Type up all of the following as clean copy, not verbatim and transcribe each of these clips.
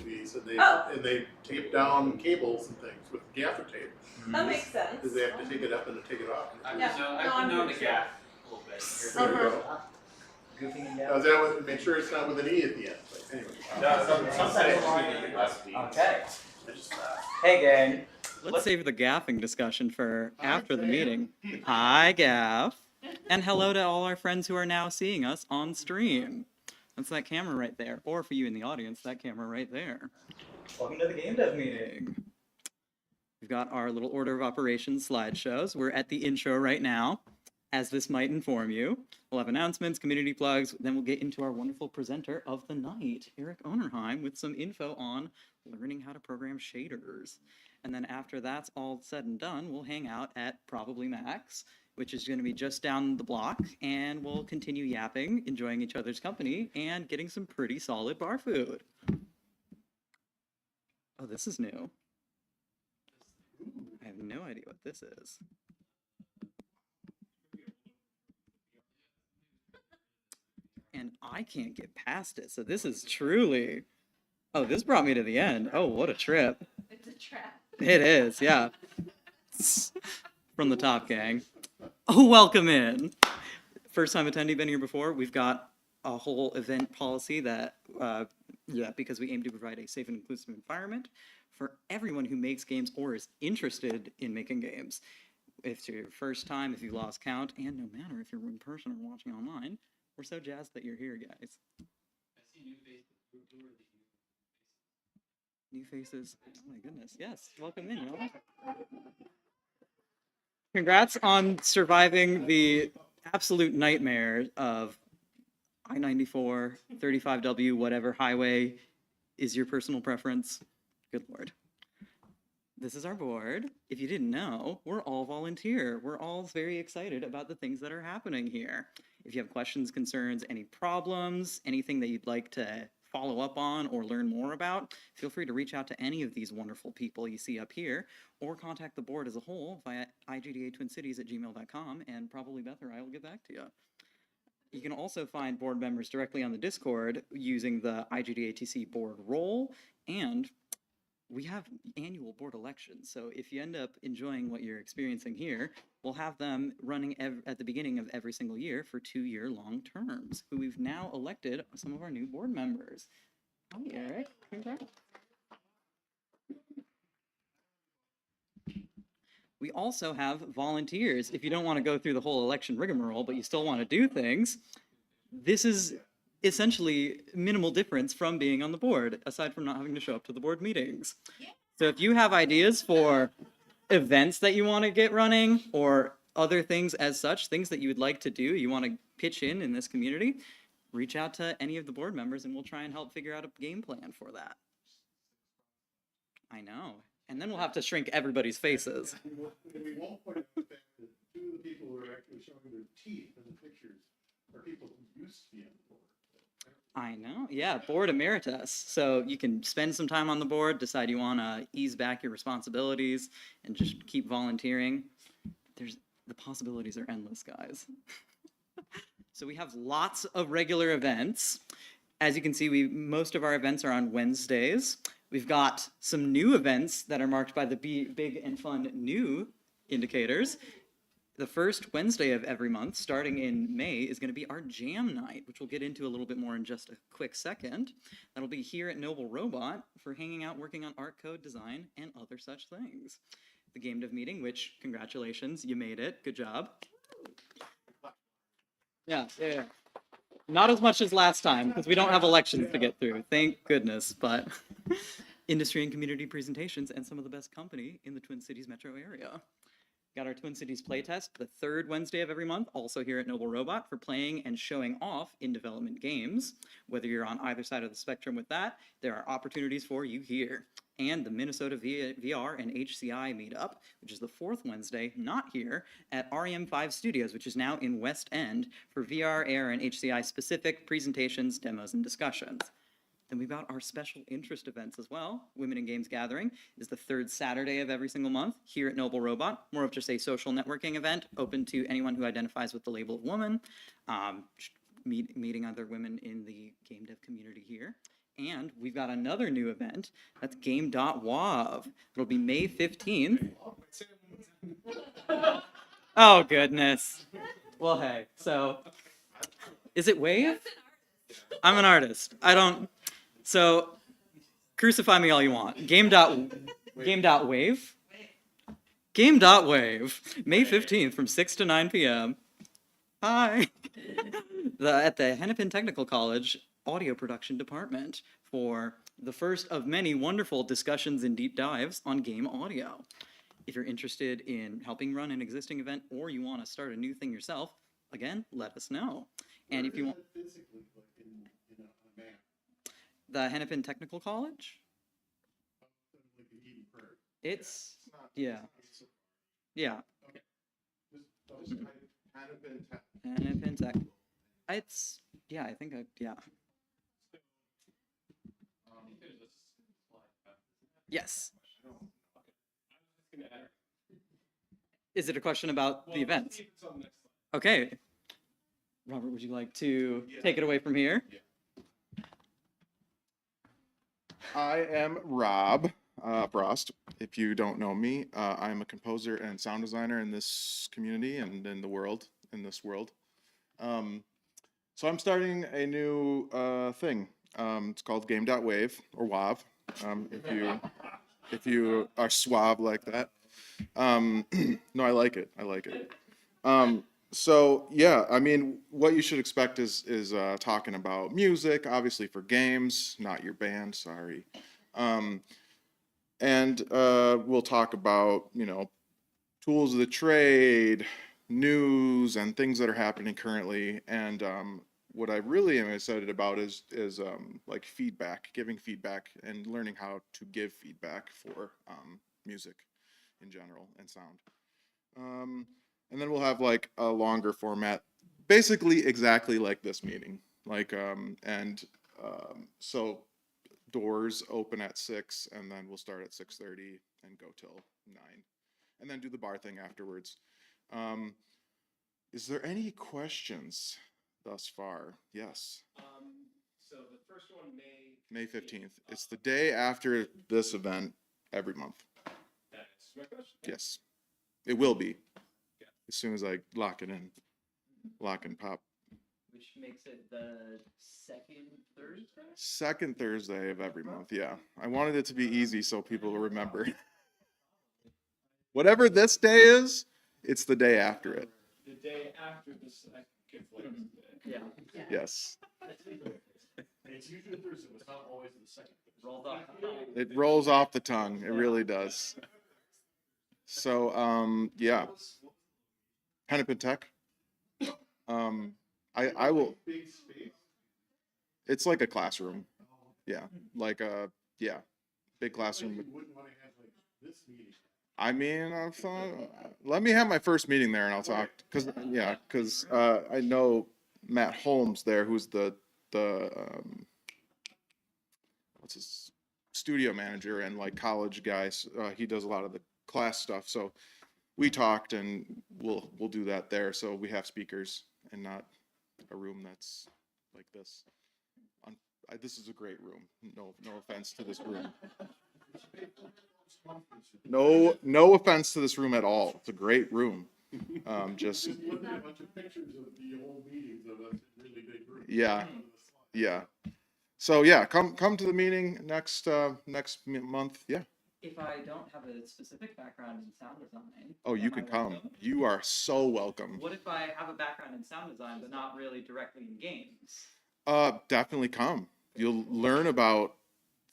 movies, and Oh. they tape down cables and things with gaffer tape. That makes sense. Because they have to take it up and take it off. Yeah. I've been known to gaff a little bit. There you go. Goofing and Now, is that what, make sure it's not with an E at the end. But anyway. Okay. Hey, gang. Let's save the gaffing discussion for after the meeting. Hi, Gaff. And hello to all our friends who are now seeing us on stream. That's that camera right there. Or for you in the audience, that camera right there. Welcome to the Gamedev meeting. We've got our little order of operations slideshows. We're at the intro right now, as this might inform you. We'll have announcements, community plugs, then we'll get into our wonderful presenter of the night, Erik Onarheim, with some info on learning how to program shaders. And then after that's all said and done, we'll hang out at Probably Max, which is going to be just down the block, and we'll continue yapping, enjoying each other's company, and getting some pretty solid bar food. Oh, this is new. I have no idea what this is. And I can't get past it, so this is truly... Oh, this brought me to the end. Oh, what a trip. It's a trap. It is, yeah. From the top, gang. Oh, welcome in. First time attendee been here before. We've got a whole event policy that, because we aim to provide a safe and inclusive environment for everyone who makes games or is interested in making games. If it's your first time, if you lost count, and no matter if you're in person or watching online, we're so jazzed that you're here, guys. I see new faces. Who are the New faces. Oh my goodness. Yes, welcome in, y'all. Congrats on surviving the absolute nightmare of I-94, 35W, whatever highway is your personal preference. Good Lord. This is our board. If you didn't know, we're all volunteer. We're all very excited about the things that are happening here. If you have questions, concerns, any problems, anything that you'd like to follow up on or learn more about, feel free to reach out to any of these wonderful people you see up here, or contact the board as a whole via igdatwincities@gmail.com, and probably Beth or I will get back to you. You can also find board members directly on the Discord using the IGDATC board role, and we have annual board elections, so if you end up enjoying what you're experiencing here, we'll have them running at the beginning of every single year for 2-year-long terms, who we've now elected some of our new board members. Hi, Erik. Congrats. We also have volunteers. If you don't want to go through the whole election rigmarole, but you still want to do things, this is essentially minimal difference from being on the board, aside from not having to show up to the board meetings. So if you have ideas for events that you want to get running, or other things as such, things that you would like to do, you want to pitch in this community, reach out to any of the board members and we'll try and help figure out a game plan for that. I know. And then we'll have to shrink everybody's faces. And we won't point out the fact that 2 of the people who are actually showing their teeth in the pictures are people who used to be on the board. I know, yeah, board emeritus. So you can spend some time on the board, decide you want to ease back your responsibilities, and just keep volunteering. The possibilities are endless, guys. So we have lots of regular events. As you can see, most of our events are on Wednesdays. We've got some new events that are marked by the big and fun new indicators. The first Wednesday of every month, starting in May, is going to be our jam night, which we'll get into a little bit more in just a quick second. That'll be here at Noble Robot for hanging out, working on art, code, design, and other such things. The Gamedev meeting, which, congratulations, you made it. Good job. Yeah. Not as much as last time, because we don't have elections to get through, thank goodness, but industry and community presentations and some of the best company in the Twin Cities metro area. Got our Twin Cities playtest the 3rd Wednesday of every month, also here at Noble Robot, for playing and showing off in development games. Whether you're on either side of the spectrum with that, there are opportunities for you here. And the Minnesota VR and HCI meetup, which is the 4th Wednesday, not here, at REM5 Studios, which is now in West End, for VR, AR, and HCI specific presentations, demos, and discussions. Then we've got our special interest events as well. Women in Games Gathering is the 3rd Saturday of every single month here at Noble Robot. More of just a social networking event, open to anyone who identifies with the label of woman, meeting other women in the game dev community here. And we've got another new event. That's Game.wav. It'll be May 15th. Oh, goodness. Well, hey, so is it Wave? I'm an artist. I don't. So crucify me all you want. Game.wave. Game.wave. May 15th from 6 to 9 p.m. Hi. At the Hennepin Technical College Audio Production Department for the first of many wonderful discussions and deep dives on game audio. If you're interested in helping run an existing event or you want to start a new thing yourself, again, let us know. And if you want Physically, like in a map, the Hennepin Technical College, like in Eden Prairie. it's Not- yeah, it's not so- yeah, Just type Hennepin Tech. Hennepin Tech. It's yeah, I think yeah. Yes. Is it a question about the event? Okay. Robert, would you like to take it away from here? I am Rob Frost. If you don't know me, I'm a composer and sound designer in this community and in the world, So I'm starting a new thing. It's called Game.wave or WAV. If you are suave like that. No, I like it. So yeah, I mean, what you should expect is talking about music, obviously for games, not your band, sorry. And we'll talk about, tools of the trade, news, and things that are happening currently. And what I really am excited about is like feedback, giving feedback, and learning how to give feedback for music in general and sound. And then we'll have like a longer format, basically exactly like this meeting. So doors open at 6, and then we'll start at 6:30 and go till 9, and then do the bar thing afterwards. Is there any questions thus far? Yes. So the first one, May 15th. It's the day after this event every month. That's my question. Yes. It will be. As soon as I lock it in. Lock and pop. Which makes it the second Thursday? Second Thursday of every month, yeah. I wanted it to be easy so people will remember. Whatever this day is, it's the day after it. The day after the second Thursday. Yeah. Yes. It's usually Thursday, but it's not always the second. Rolled off. It rolls off the tongue. It really does. So, yeah. Hennepin Tech. I will. Big space. It's like a classroom. Yeah. Like a, yeah. Big classroom. You wouldn't want to have like this meeting. I mean, I thought, let me have my first meeting there and I'll talk. Because I know Matt Holmes there, who's the what's his studio manager and like college guys. He does a lot of the class stuff. So we talked, and we'll do that there. So we have speakers and not a room that's like this. This is a great room. No offense to this room. No offense to this room at all. It's a great room. Just Looking at a bunch of pictures of the old meetings of us in really big rooms. yeah. So yeah, come to the meeting next month. Yeah. If I don't have a specific background in sound design. Oh, you am I can come. welcome? You are so welcome. What if I have a background in sound design but not really directly in games? Definitely come. You'll learn about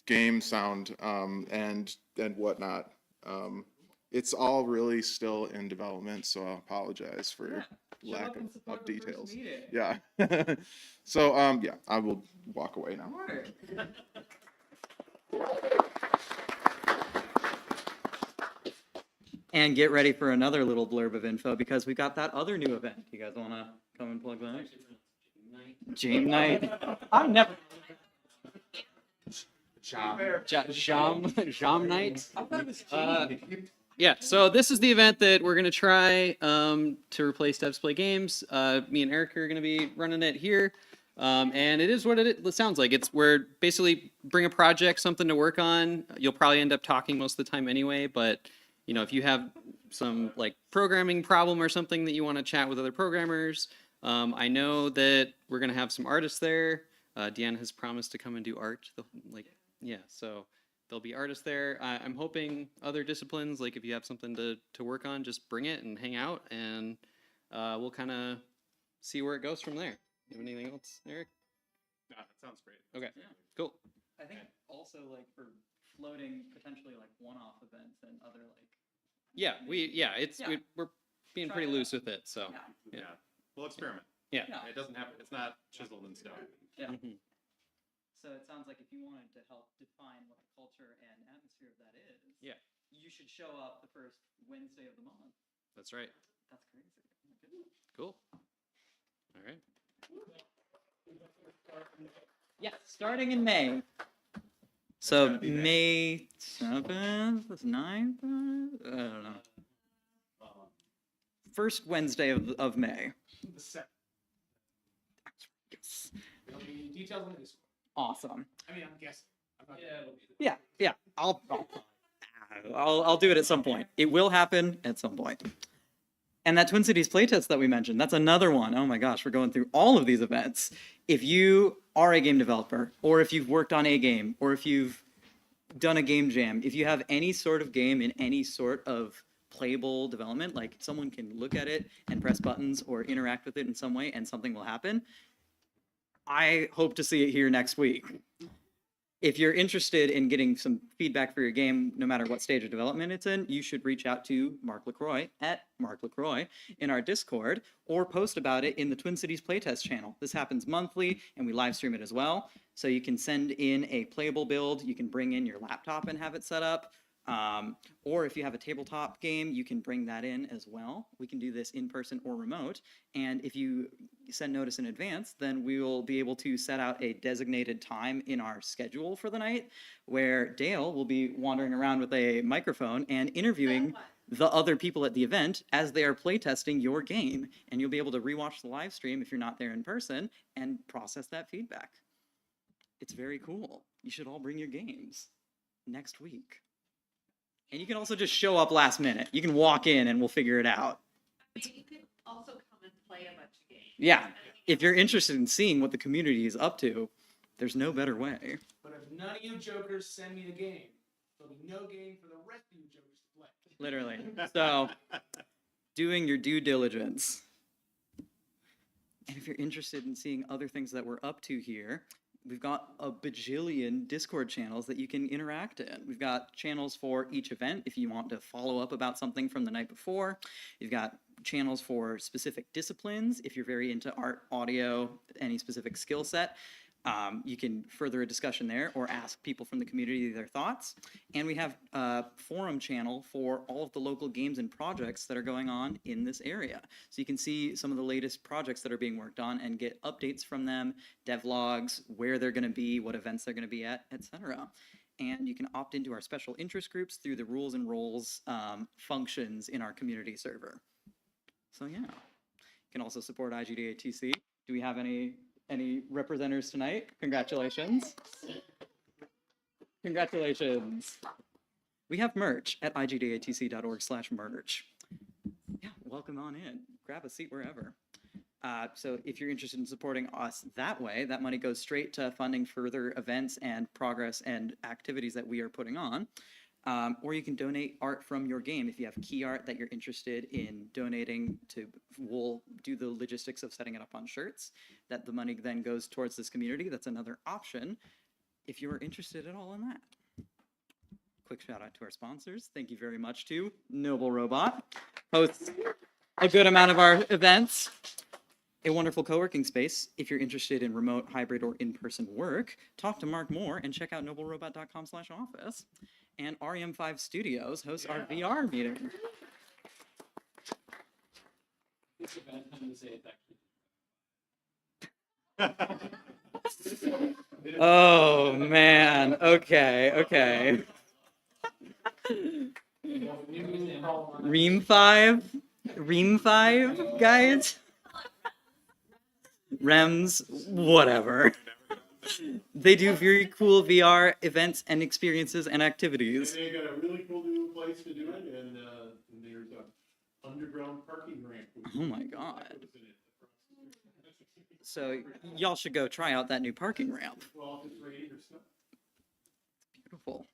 game sound and whatnot. It's all really still in development, so I apologize for Show lack up and support of the first details. meeting. Yeah. So yeah, I will walk away now. Sure. And get ready for another little blurb of info because we got that other new event. You guys want to come and plug that? Game night. I'm never. Jam night. Yeah, so this is the event that we're gonna try to replace Devs Play Games. Me and Erik are gonna be running it here. And it is what it sounds like. We're basically bring a project, something to work on. You'll probably end up talking most of the time anyway, but if you have some like programming problem or something that you want to chat with other programmers, I know that we're gonna have some artists there. Deanna has promised to come and do art. So there'll be artists there. I'm hoping other disciplines, like if you have something to work on, just bring it and hang out, and we'll kind of see where it goes from there. You have anything else, Eric? No, that sounds great. Okay, Yeah. cool. I think also like for floating potentially like one-off events and other like. Yeah, Yeah. we're being Try pretty it loose out. with it, so. Yeah. Yeah, we'll experiment. Yeah. Yeah. It doesn't have, it's not chiseled in stone. Yeah. Mhm. So it sounds like if you wanted to help define what the culture and atmosphere of that is, Yeah. you should show up the first Wednesday of the month. That's right. That's crazy. Cool. All right. Yeah, starting in May. So May 7th, 9th, I don't know. First Wednesday of May. The set. Yes. There'll be details on this. Awesome. I mean, I'm guessing. I'm not it'll be. Yeah. I'll do it at some point. It will happen at some point. And that Twin Cities playtest that we mentioned, that's another one. Oh my gosh, we're going through all of these events. If you are a game developer, or if you've worked on a game, or if you've done a game jam, if you have any sort of game in any sort of playable development, like someone can look at it and press buttons or interact with it in some way and something will happen, I hope to see it here next week. If you're interested in getting some feedback for your game, no matter what stage of development it's in, you should reach out to Mark LaCroix at Mark LaCroix in our Discord, or post about it in the Twin Cities Playtest channel. This happens monthly, and we live stream it as well. So you can send in a playable build, you can bring in your laptop and have it set up. Or if you have a tabletop game, you can bring that in as well. We can do this in person or remote. And if you send notice in advance, then we will be able to set out a designated time in our schedule for the night where Dale will be wandering around with a microphone and interviewing the other people at the event as they are playtesting your game. And you'll be able to rewatch the live stream if you're not there in person and process that feedback. It's very cool. You should all bring your games next week. And you can also just show up last minute. You can walk in and we'll figure it out. I mean, you could also come and play a bunch of games. Yeah. If you're interested in seeing what the community is up to, there's no better way. But if none of you jokers send me the game, there'll be no game for the rest of you jokers to play. Literally. So, doing your due diligence. And if you're interested in seeing other things that we're up to here, we've got a bajillion Discord channels that you can interact in. We've got channels for each event if you want to follow up about something from the night before. You've got channels for specific disciplines if you're very into art, audio, any specific skill set. You can further a discussion there or ask people from the community their thoughts. And we have a forum channel for all of the local games and projects that are going on in this area. So you can see some of the latest projects that are being worked on and get updates from them, devlogs, where they're going to be, what events they're going to be at, etc. And you can opt into our special interest groups through the rules and roles functions in our community server. So yeah, you can also support IGDATC. Do we have any representatives tonight? Congratulations. Congratulations. We have merch at igdatc.org/merch. Yeah, welcome on in. Grab a seat wherever. So if you're interested in supporting us that way, that money goes straight to funding further events and progress and activities that we are putting on. Or you can donate art from your game. If you have key art that you're interested in donating to, we'll do the logistics of setting it up on shirts. That the money then goes towards this community. That's another option if you're interested at all in that. Quick shout out to our sponsors. Thank you very much to Noble Robot, hosts a good amount of our events. A wonderful co-working space. If you're interested in remote, hybrid, or in-person work, talk to Mark Moore and check out noblerobot.com/office. And REM5 Studios hosts our VR meeting. It's a bad time to say it's actually. Oh man. Okay. Ream 5, guys. REMS, whatever. They do very cool VR events and experiences and And activities. they got a really cool new place to do it, and there's a underground parking ramp. with- Oh my God. with it. So y'all should go try out that new parking ramp. Well, if it's raining or snow. Beautiful.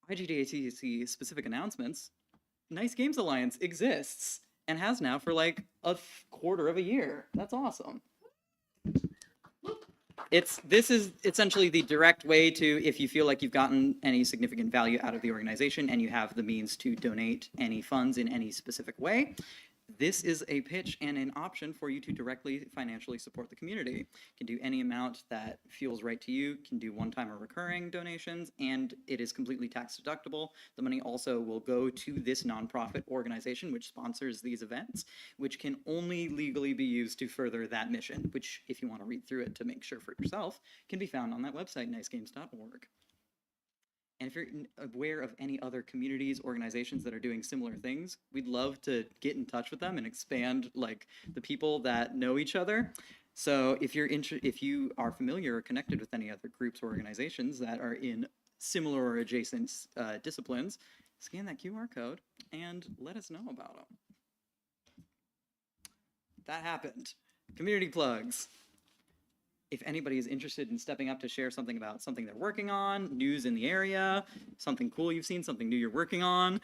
IGDATC specific announcements. Nice Games Alliance exists and has now for like a quarter of a year. That's awesome. This is essentially the direct way to, if you feel like you've gotten any significant value out of the organization and you have the means to donate any funds in any specific way, this is a pitch and an option for you to directly financially support the community. You can do any amount that feels right to you, can do one-time or recurring donations, and it is completely tax deductible. The money also will go to this nonprofit organization which sponsors these events, which can only legally be used to further that mission, which, if you want to read through it to make sure for yourself, can be found on that website, nicegames.org. And if you're aware of any other communities, organizations that are doing similar things, we'd love to get in touch with them and expand like the people that know each other. So if you are familiar or connected with any other groups or organizations that are in similar or adjacent disciplines, scan that QR code and let us know about them. That happened. Community plugs. If anybody is interested in stepping up to share something about something they're working on, news in the area, something cool you've seen, something new you're working on,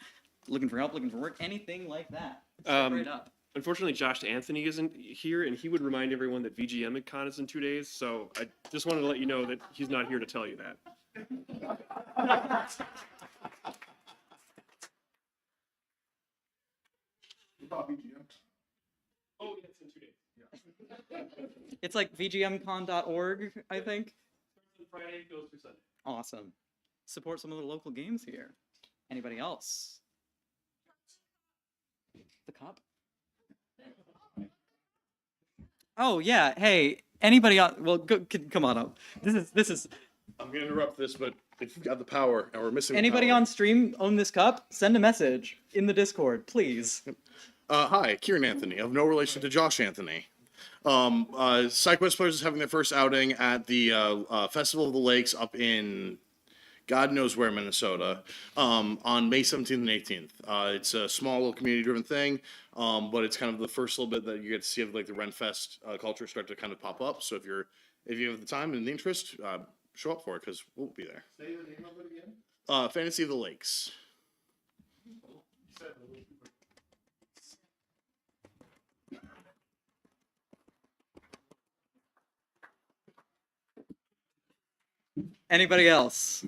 looking for help, looking for work, anything like that, step right up. Unfortunately, Josh Anthony isn't here, and he would remind everyone that VGM Con is in 2 days, so I just wanted to let you know that he's not here to tell you that. Oh, yeah, it's in 2 days. It's like vgmcon.org, I think. Friday, goes through Sunday. Awesome. Support some of the local games here. Anybody else? The cup? Oh yeah. Hey, anybody else? Well, come on up. This is. I'm gonna interrupt this, but if you've got the power and we're missing the Anybody power. on stream own this cup? Send a message in the Discord, please. Hi, Kieran Anthony, of no relation to Josh Anthony. SideQuest players is having their first outing at the Festival of the Lakes up in God knows where, Minnesota, on May 17th and 18th. It's a small little community-driven thing, but it's kind of the first little bit that you get to see of like the Renfest culture start to kind of pop up. So if you have the time and the interest, show up for it because we'll be there. Say the name of it again? Fantasy of the Lakes. Anybody else?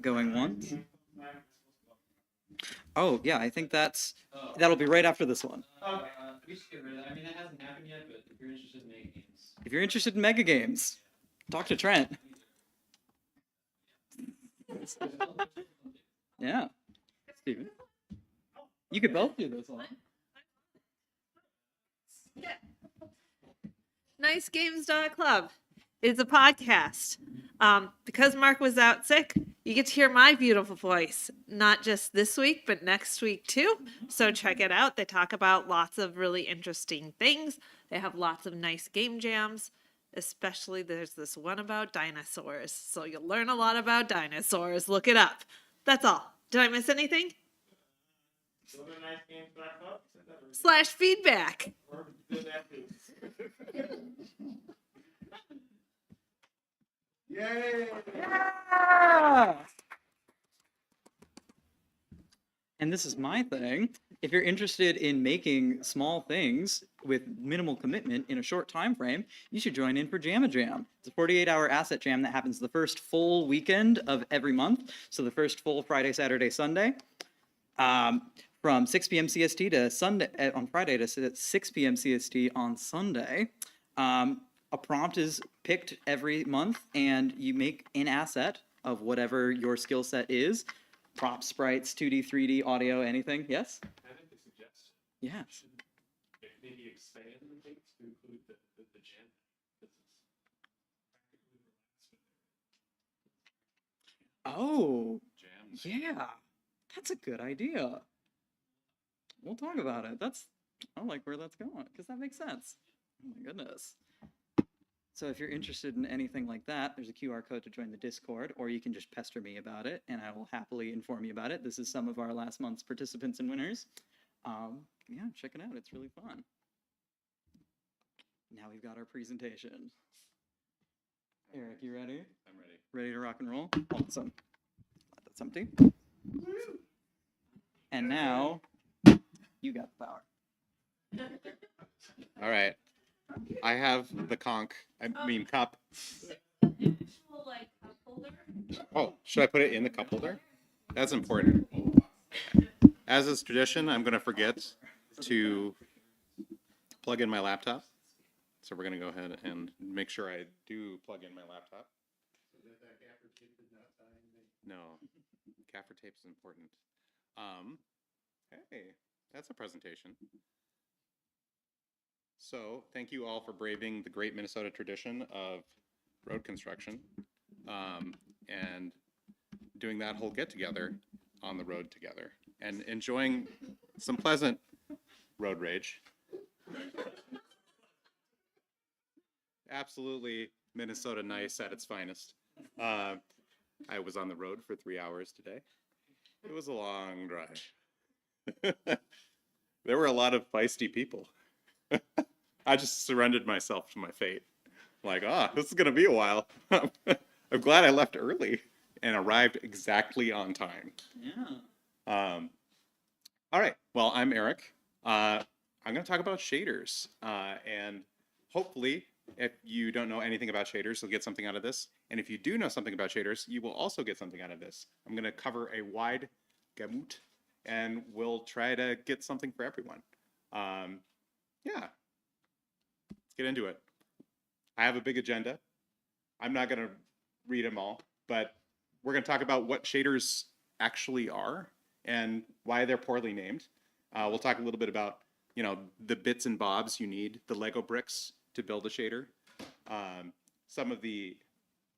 Going once? Oh yeah, I think that'll be right after this one. We should get rid of that. I mean, that hasn't happened yet, but if you're interested in making games. If you're interested in mega games, talk to Trent. Yeah. Steven. You could both do this one. NiceGames.club is a podcast. Because Mark was out sick, you get to hear my beautiful voice, not just this week, but next week too. So check it out. They talk about lots of really interesting things. They have lots of nice game jams. Especially there's this one about dinosaurs. So you'll learn a lot about dinosaurs. Look it up. That's all. Did I miss anything? /feedback. Yay! Yeah! And this is my thing. If you're interested in making small things with minimal commitment in a short time frame, you should join in for Jam-a Jam. It's a 48-hour asset jam that happens the first full weekend of every month. So the first full Friday, Saturday, Sunday. From 6 p.m. CST to Sunday on Friday to 6 p.m. CST on Sunday. A prompt is picked every month, and you make an asset of whatever your skill set is. Prop, sprites, 2D, 3D, audio, anything. Yes? I think they suggest Yeah. maybe expand the things to include the gem. Oh, yeah. That's a good idea. We'll talk about it. I like where that's going, because that makes sense. Oh my goodness. So if you're interested in anything like that, there's a QR code to join the Discord, or you can just pester me about it, and I will happily inform you about it. This is some of our last month's participants and winners. Yeah, check it out. It's really fun. Now we've got our presentation. Eric, you ready? I'm ready. Ready to rock and roll? Awesome. That's empty. And now, you got the power. All right. I have the cup. Oh, should I put it in the cup holder? That's important. As is tradition, I'm going to forget to plug in my laptop. So we're going to go ahead and make sure I do plug in my laptop. So that gaffer tape did not tie in me. No, gaffer tape is important. Hey, that's a presentation. So thank you all for braving the great Minnesota tradition of road construction and doing that whole get-together on the road together and enjoying some pleasant road rage. Absolutely Minnesota nice at its finest. I was on the road for 3 hours today. It was a long drive. There were a lot of feisty people. I just surrendered myself to my fate. Like, this is going to be a while. I'm glad I left early and arrived exactly on time. Yeah. All right. Well, I'm Eric. I'm going to talk about shaders. And hopefully, if you don't know anything about shaders, you'll get something out of this. And if you do know something about shaders, you will also get something out of this. I'm going to cover a wide gamut, and we'll try to get something for everyone. Yeah. Let's get into it. I have a big agenda. I'm not going to read them all, but we're going to talk about what shaders actually are and why they're poorly named. We'll talk a little bit about, the bits and bobs you need, the Lego bricks to build a shader, some of the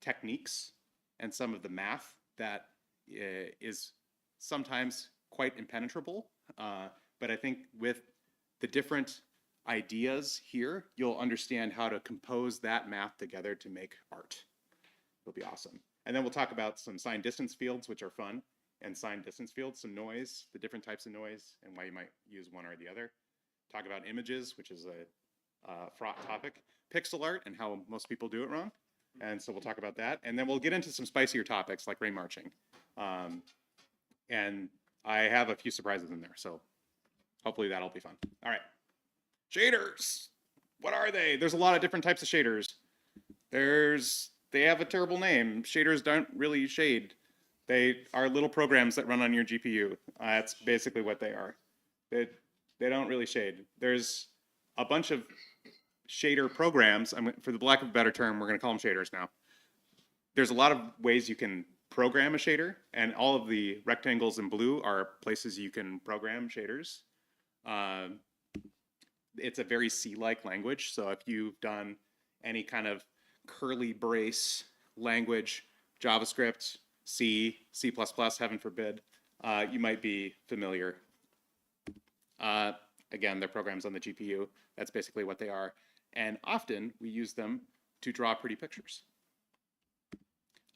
techniques and some of the math that is sometimes quite impenetrable. But I think with the different ideas here, you'll understand how to compose that math together to make art. It'll be awesome. And then we'll talk about some sign distance fields, which are fun, and sign distance fields, some noise, the different types of noise, and why you might use one or the other. Talk about images, which is a fraught topic. Pixel art and how most people do it wrong. And so we'll talk about that. And then we'll get into some spicier topics like rain marching. And I have a few surprises in there, so hopefully that'll be fun. All right. Shaders. What are they? There's a lot of different types of shaders. They have a terrible name. Shaders don't really shade. They are little programs that run on your GPU. That's basically what they are. They don't really shade. There's a bunch of shader programs. For the lack of a better term, we're going to call them shaders now. There's a lot of ways you can program a shader, and all of the rectangles in blue are places you can program shaders. It's a very C-like language, so if you've done any kind of curly brace language, JavaScript, C, C++, heaven forbid, you might be familiar. Again, they're programs on the GPU. That's basically what they are. And often we use them to draw pretty pictures.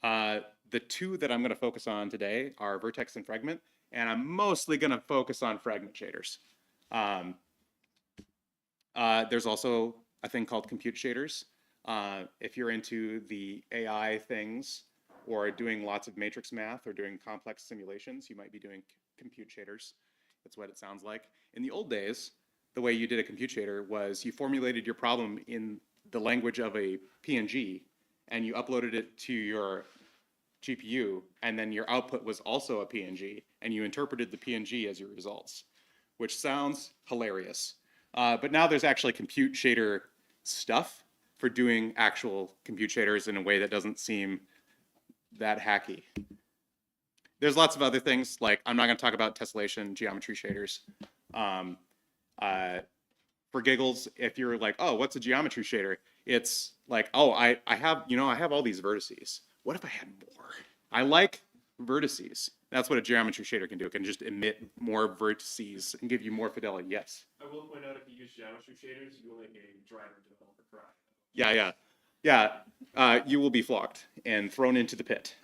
The two that I'm going to focus on today are vertex and fragment, and I'm mostly going to focus on fragment shaders. There's also a thing called compute shaders. If you're into the AI things or doing lots of matrix math or doing complex simulations, you might be doing compute shaders. That's what it sounds like. In the old days, the way you did a compute shader was you formulated your problem in the language of a PNG, and you uploaded it to your GPU, and then your output was also a PNG, and you interpreted the PNG as your results, which sounds hilarious. But now there's actually compute shader stuff for doing actual compute shaders in a way that doesn't seem that hacky. There's lots of other things, like I'm not going to talk about tessellation, geometry shaders. For giggles, if you're like, oh, what's a geometry shader? It's like, oh, I have all these vertices. What if I had more? I like vertices. That's what a geometry shader can do. It can just emit more vertices and give you more fidelity. Yes. I will point out if you use geometry shaders, you will make a driver developer cry. Yeah. Yeah, you will be flogged and thrown into the pit.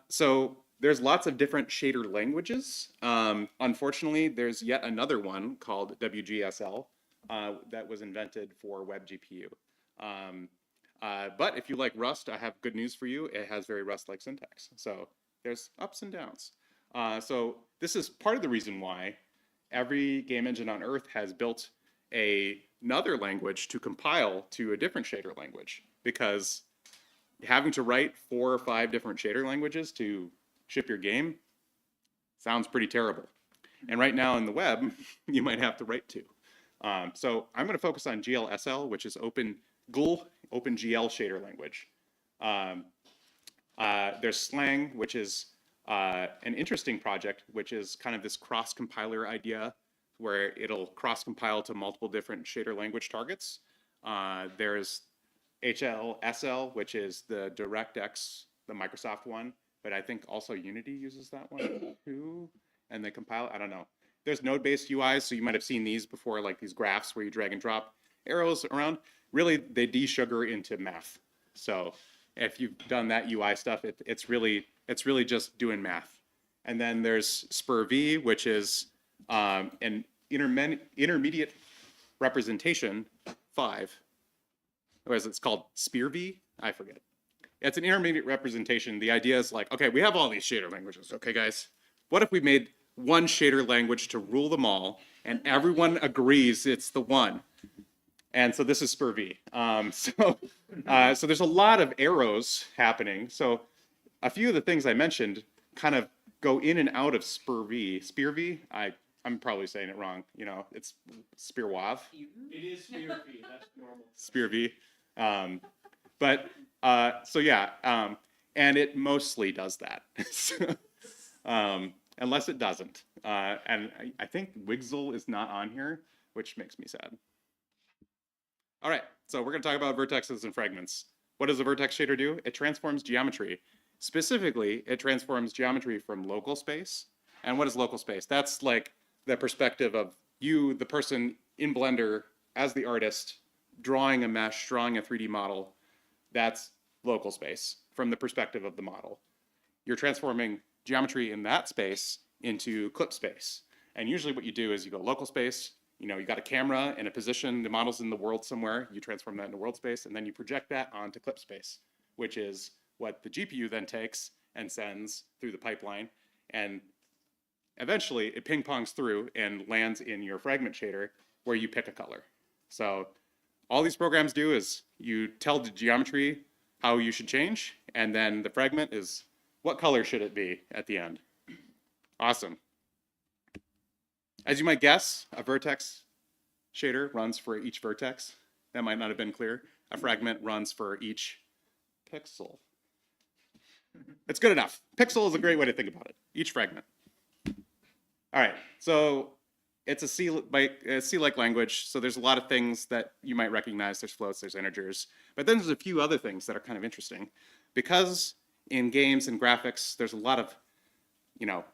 So there's lots of different shader languages. Unfortunately, there's yet another one called WGSL that was invented for WebGPU. But if you like Rust, I have good news for you. It has very Rust-like syntax. So there's ups and downs. So this is part of the reason why every game engine on Earth has built another language to compile to a different shader language, because having to write 4 or 5 different shader languages to ship your game sounds pretty terrible. And right now in the web, you might have to write 2. So I'm going to focus on GLSL, which is OpenGL shader language. There's Slang, which is an interesting project, which is kind of this cross-compiler idea where it'll cross-compile to multiple different shader language targets. There's HLSL, which is the DirectX, the Microsoft one, but I think also Unity uses that one too, and they compile, I don't know. There's node-based UIs, so you might have seen these before, like these graphs where you drag and drop arrows around. Really, they de-sugar into math. So if you've done that UI stuff, it's really just doing math. And then there's SPIR-V, which is an intermediate representation 5. Or as it's called, SPIR-V? I forget. It's an intermediate representation. The idea is like, okay, we have all these shader languages, okay, guys? What if we made one shader language to rule them all, and everyone agrees it's the one? And so this is SPIR-V. So there's a lot of arrows happening. So a few of the things I mentioned kind of go in and out of SPIR-V. SPIR-V? I'm probably saying it wrong. You know, it's SPIR-WAV. It is SPIR-V. That's normal. SPIR-V. So yeah, and it mostly does that. Unless it doesn't. And I think Wigzl is not on here, which makes me sad. All right, so we're going to talk about vertexes and fragments. What does a vertex shader do? It transforms geometry. Specifically, it transforms geometry from local space. And what is local space? That's like the perspective of you, the person in Blender, as the artist, drawing a mesh, drawing a 3D model. That's local space from the perspective of the model. You're transforming geometry in that space into clip space. And usually what you do is you go local space, you know, you got a camera in a position, the model's in the world somewhere, you transform that into world space, and then you project that onto clip space, which is what the GPU then takes and sends through the pipeline. And eventually it ping pongs through and lands in your fragment shader where you pick a color. So all these programs do is you tell the geometry how you should change, and then the fragment is what color should it be at the end. Awesome. As you might guess, a vertex shader runs for each vertex. That might not have been clear. A fragment runs for each pixel. It's good enough. Pixel is a great way to think about it. Each fragment. All right, so it's a C-like language, so there's a lot of things that you might recognize. There's floats, there's integers, but then there's a few other things that are kind of interesting. Because in games and graphics, there's a lot of, you know,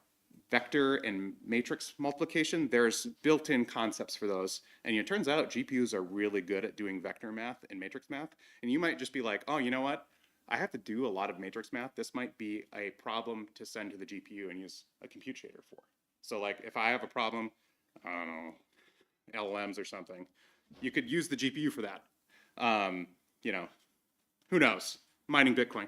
vector and matrix multiplication. There's built-in concepts for those. And it turns out GPUs are really good at doing vector math and matrix math. And you might just be like, oh, you know what? I have to do a lot of matrix math. This might be a problem to send to the GPU and use a compute shader for. So like if I have a problem, I don't know, LLMs or something, you could use the GPU for that. You know, who knows? Mining Bitcoin.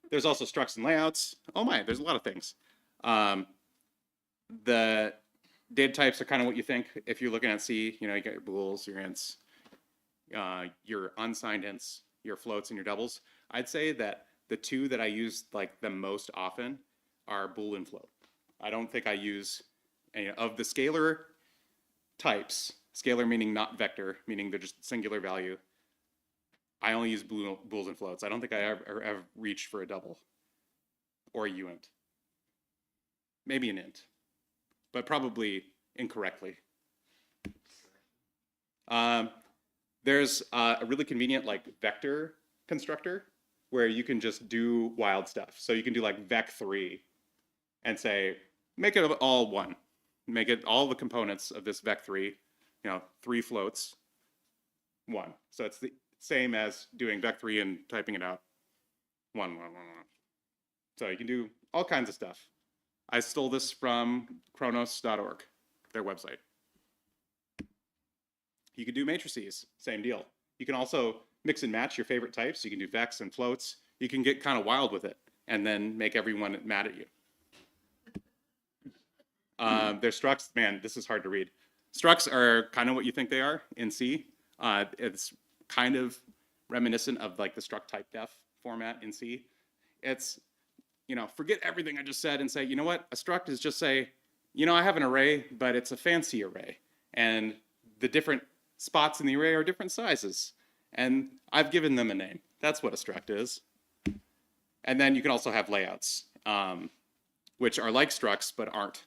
There's also structs and layouts. Oh my, there's a lot of things. The data types are kind of what you think. If you're looking at C, you know, you got your bools, your ints, your unsigned ints, your floats, and your doubles. I'd say that the two that I use like the most often are bool and float. I don't think I use any of the scalar types. Scalar meaning not vector, meaning they're just singular value. I only use bools and floats. I don't think I ever reached for a double or a uint. Maybe an int, but probably incorrectly. There's a really convenient like vector constructor where you can just do wild stuff. So you can do like vec3 and say, make it all one. Make it all the components of this vec3, you know, 3 floats. 1. So it's the same as doing vec3 and typing it out. 1, 1, 1, 1. So you can do all kinds of stuff. I stole this from Chronos.org, their website. You can do matrices, same deal. You can also mix and match your favorite types. You can do vecs and floats. You can get kind of wild with it and then make everyone mad at you. There's structs, man, this is hard to read. Structs are kind of what you think they are in C. It's kind of reminiscent of like the struct type def format in C. It's, forget everything I just said and say, you know what? A struct is just say, I have an array, but it's a fancy array. And the different spots in the array are different sizes. And I've given them a name. That's what a struct is. And then you can also have layouts, which are like structs, but aren't.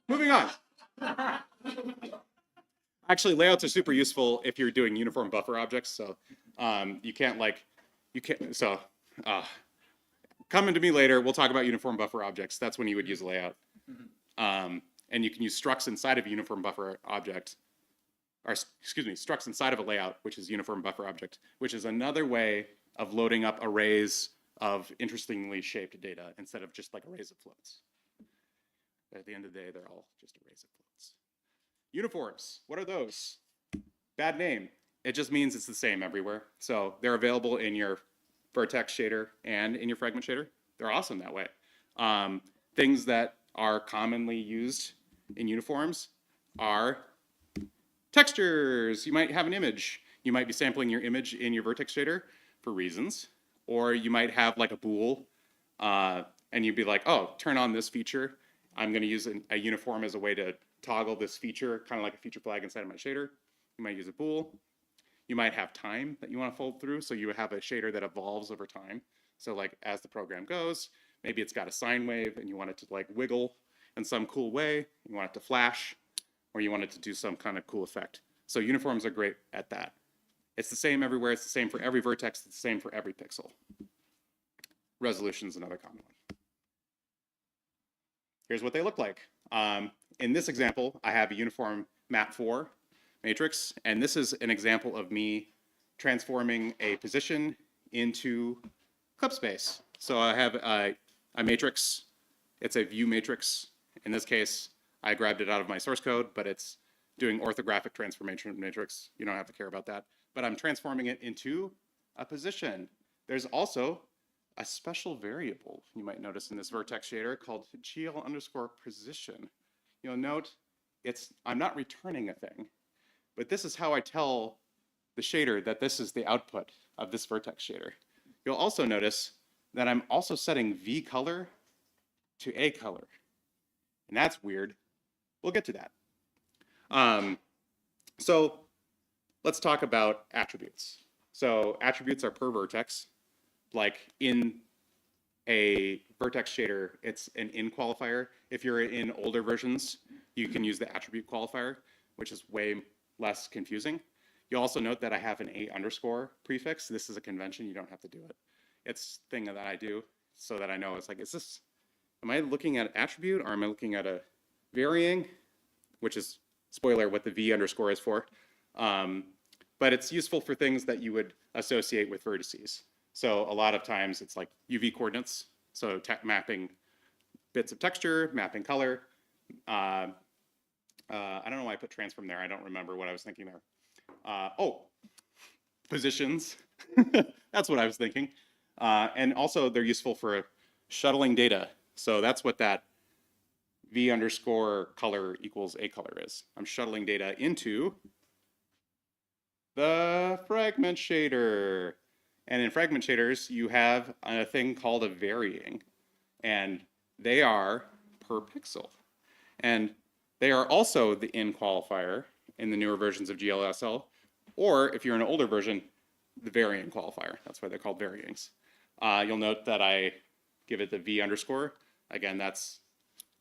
Moving on. Actually, layouts are super useful if you're doing uniform buffer objects. So coming to me later, we'll talk about uniform buffer objects. That's when you would use a layout. And you can use structs inside of a uniform buffer object, or excuse me, structs inside of a layout, which is uniform buffer object, which is another way of loading up arrays of interestingly shaped data instead of just like arrays of floats. But at the end of the day, they're all just arrays of floats. Uniforms, what are those? Bad name. It just means it's the same everywhere. So they're available in your vertex shader and in your fragment shader. They're awesome that way. Things that are commonly used in uniforms are textures. You might have an image. You might be sampling your image in your vertex shader for reasons. Or you might have like a bool, and you'd be like, oh, turn on this feature. I'm going to use a uniform as a way to toggle this feature, kind of like a feature flag inside of my shader. You might use a bool. You might have time that you want to fold through, so you have a shader that evolves over time. So like as the program goes, maybe it's got a sine wave and you want it to like wiggle in some cool way. You want it to flash, or you want it to do some kind of cool effect. So uniforms are great at that. It's the same everywhere. It's the same for every vertex. It's the same for every pixel. Resolution is another common one. Here's what they look like. In this example, I have a uniform map4 matrix, and this is an example of me transforming a position into clip space. So I have a matrix. It's a view matrix. In this case, I grabbed it out of my source code, but it's doing orthographic transformation matrix. You don't have to care about that. But I'm transforming it into a position. There's also a special variable you might notice in this vertex shader called gl_position. You'll note I'm not returning a thing, but this is how I tell the shader that this is the output of this vertex shader. You'll also notice that I'm also setting V color to A color. And that's weird. We'll get to that. So let's talk about attributes. So attributes are per vertex. Like in a vertex shader, it's an in qualifier. If you're in older versions, you can use the attribute qualifier, which is way less confusing. You'll also note that I have an A_ prefix. This is a convention, you don't have to do it. It's a thing that I do so that I know it's like, am I looking at an attribute or am I looking at a varying, which is, spoiler, what the V_ is for. But it's useful for things that you would associate with vertices. So a lot of times it's like UV coordinates, so mapping bits of texture, mapping color. I don't know why I put transform there. I don't remember what I was thinking there. Positions. That's what I was thinking. And also they're useful for shuttling data. So that's what that V_ color = A color is. I'm shuttling data into the fragment shader. And in fragment shaders, you have a thing called a varying, and they are per pixel. And they are also the in qualifier in the newer versions of GLSL, or if you're in an older version, the varying qualifier. That's why they're called varyings. You'll note that I give it the V_. Again, that's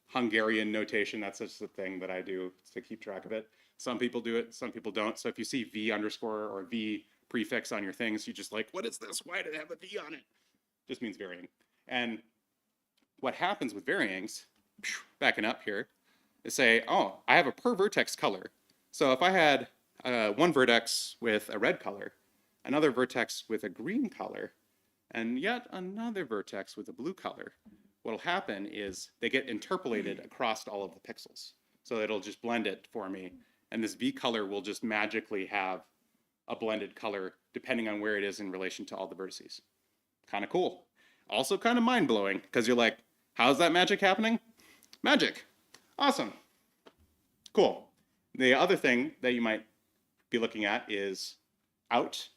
Hungarian notation. That's just a thing that I do to keep track of it. Some people do it, some people don't. So if you see V_ or V prefix on your things, you just like, what is this? Why did it have a V on it? Just means varying. And what happens with varyings, backing up here, is say, oh, I have a per vertex color. So if I had one vertex with a red color, another vertex with a green color, and yet another vertex with a blue color, what'll happen is they get interpolated across all of the pixels. So it'll just blend it for me. And this V color will just magically have a blended color depending on where it is in relation to all the vertices. Kind of cool. Also kind of mind-blowing, because you're like, how's that magic happening? Magic. Awesome. Cool. The other thing that you might be looking at is out.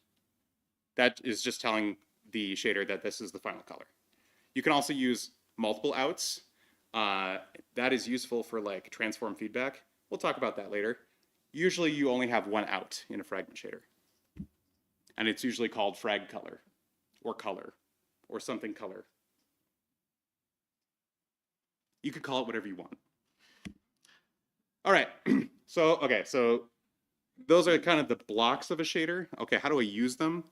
That is just telling the shader that this is the final color. You can also use multiple outs. That is useful for like transform feedback. We'll talk about that later. Usually you only have one out in a fragment shader. And it's usually called frag color or something color. You could call it whatever you want. All right, so those are kind of the blocks of a shader. Okay, how do I use them?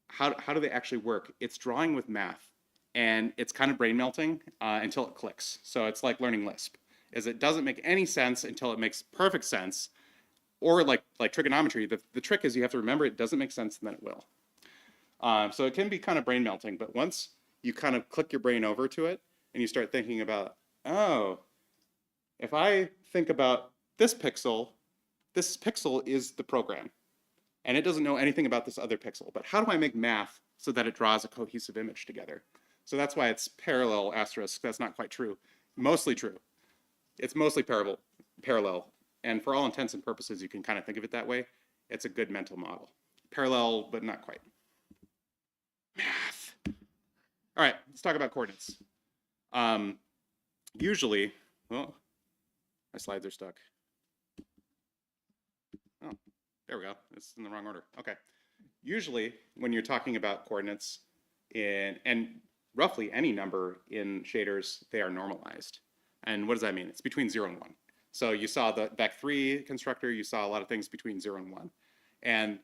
How do they actually work? It's drawing with math, and it's kind of brain melting until it clicks. So it's like learning Lisp, is it doesn't make any sense until it makes perfect sense. Or like trigonometry, the trick is you have to remember it doesn't make sense and then it will. So it can be kind of brain melting, but once you kind of click your brain over to it and you start thinking about, oh, if I think about this pixel is the program. And it doesn't know anything about this other pixel, but how do I make math so that it draws a cohesive image together? So that's why it's parallel asterisk. That's not quite true. Mostly true. It's mostly parallel. And for all intents and purposes, you can kind of think of it that way. It's a good mental model. Parallel, but not quite. Math. All right, let's talk about coordinates. Usually, oh, my slides are stuck. Oh, there we go. It's in the wrong order. Okay. Usually, when you're talking about coordinates, and roughly any number in shaders, they are normalized. And what does that mean? It's between 0 and 1. So you saw the Vec3 constructor, you saw a lot of things between 0 and 1. And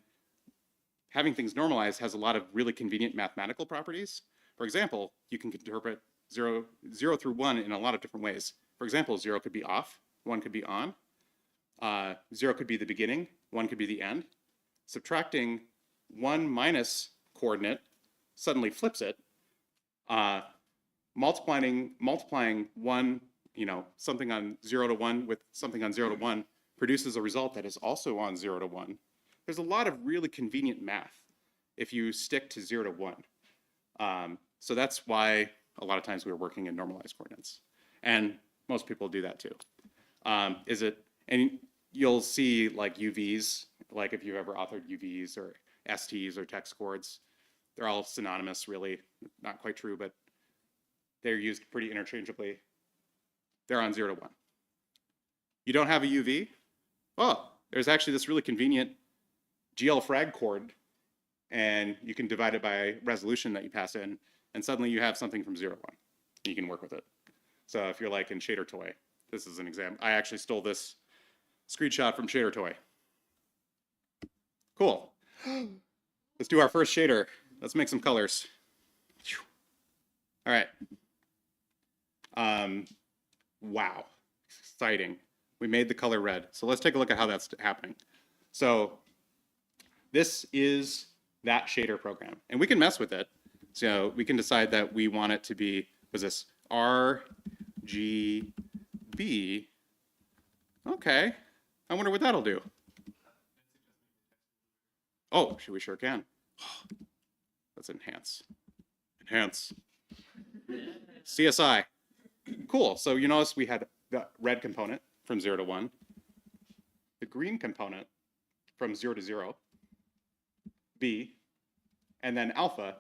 having things normalized has a lot of really convenient mathematical properties. For example, you can interpret 0 through 1 in a lot of different ways. For example, 0 could be off, 1 could be on, 0 could be the beginning, 1 could be the end. Subtracting 1 minus coordinate suddenly flips it. Multiplying 1, something on 0 to 1 with something on 0 to 1 produces a result that is also on 0 to 1. There's a lot of really convenient math if you stick to 0 to 1. So that's why a lot of times we're working in normalized coordinates. And most people do that too. And you'll see like UVs, like if you've ever authored UVs or STs or text chords, they're all synonymous really, not quite true, but they're used pretty interchangeably. They're on 0 to 1. You don't have a UV? Oh, there's actually this really convenient GL frag chord, and you can divide it by resolution that you pass in, and suddenly you have something from 0 to 1. You can work with it. So if you're like in Shader Toy, this is an example. I actually stole this screenshot from Shader Toy. Cool. Let's do our first shader. Let's make some colors. All right. Wow, exciting. We made the color red. So let's take a look at how that's happening. So this is that shader program, and we can mess with it. So we can decide that we want it to be, was this RGB? Okay, I wonder what that'll do. Oh, we sure can. Let's enhance. Enhance. CSI. Cool, so you notice we had the red component from 0 to 1, the green component from 0 to 0, B, and then alpha,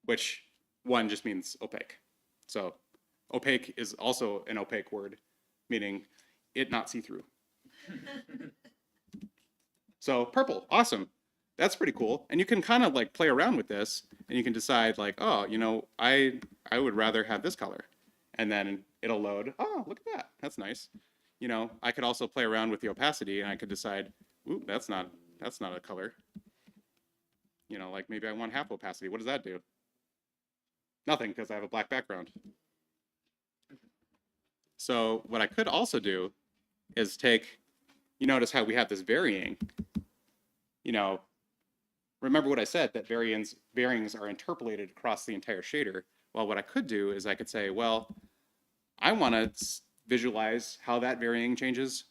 which 1 just means opaque. So opaque is also an opaque word, meaning it not see-through. So purple, awesome. That's pretty cool. And you can kind of like play around with this, and you can decide like, oh, I would rather have this color. And then it'll load, oh, look at that, that's nice. I could also play around with the opacity, and I could decide, ooh, that's not a color. Like maybe I want half opacity. What does that do? Nothing, because I have a black background. So what I could also do is take you notice how we have this varying. You know, remember what I said, that varyings are interpolated across the entire shader. Well, what I could do is I could say, well, I want to visualize how that varying changes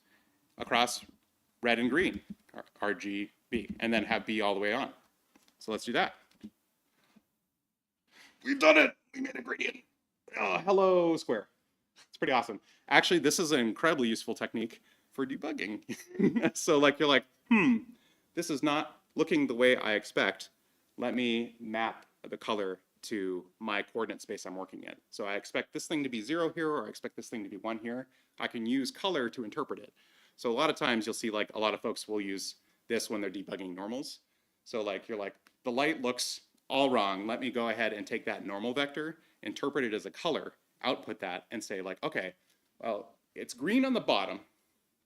across red and green, RGB, and then have B all the way on. So let's do that. We've done it. We made a gradient. Oh, hello, square. It's pretty awesome. Actually, this is an incredibly useful technique for debugging. So like you're like, this is not looking the way I expect. Let me map the color to my coordinate space I'm working in. So I expect this thing to be 0 here, or I expect this thing to be 1 here. I can use color to interpret it. So a lot of times you'll see like a lot of folks will use this when they're debugging normals. So like you're like, the light looks all wrong. Let me go ahead and take that normal vector, interpret it as a color, output that, and say like, okay, well, it's green on the bottom.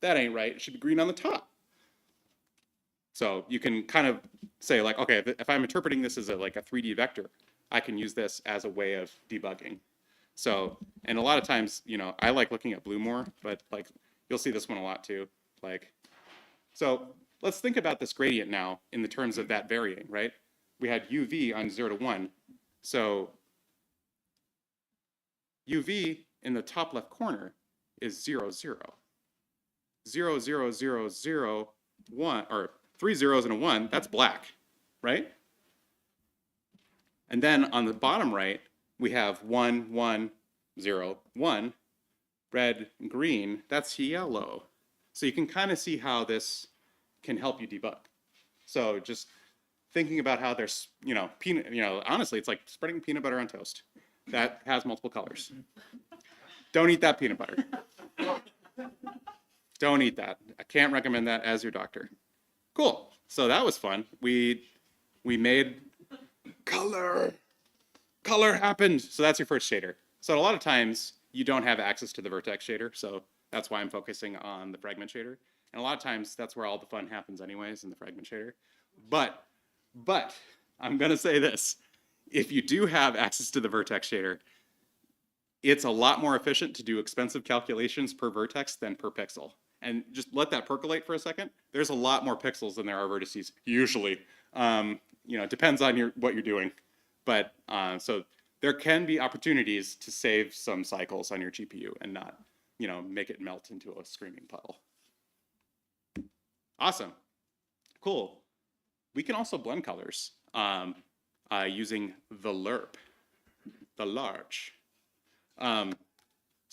That ain't right. It should be green on the top. So you can kind of say like, okay, if I'm interpreting this as like a 3D vector, I can use this as a way of debugging. So, and a lot of times, you know, I like looking at blue more, but like you'll see this one a lot too. Like, so let's think about this gradient now in the terms of that varying, right? We had UV on 0 to 1. So UV in the top left corner is 0, 0. 0, 0, 0, 0, 1, or 3 zeros and a 1, that's black, right? And then on the bottom right, we have 1, 1, 0, 1, red, green, that's yellow. So you can kind of see how this can help you debug. So just thinking about how there's, you know, honestly, it's like spreading peanut butter on toast that has multiple colors. Don't eat that peanut butter. Don't eat that. I can't recommend that as your doctor. Cool. So that was fun. We made color. Color happened. So that's your first shader. So a lot of times you don't have access to the vertex shader. So that's why I'm focusing on the fragment shader. And a lot of times that's where all the fun happens anyways, in the fragment shader. But I'm going to say this. If you do have access to the vertex shader, it's a lot more efficient to do expensive calculations per vertex than per pixel. And just let that percolate for a second. There's a lot more pixels than there are vertices, usually. You know, it depends on what you're doing. But so there can be opportunities to save some cycles on your GPU and not, you know, make it melt into a screaming puddle. Awesome. Cool. We can also blend colors using the lerp, the large.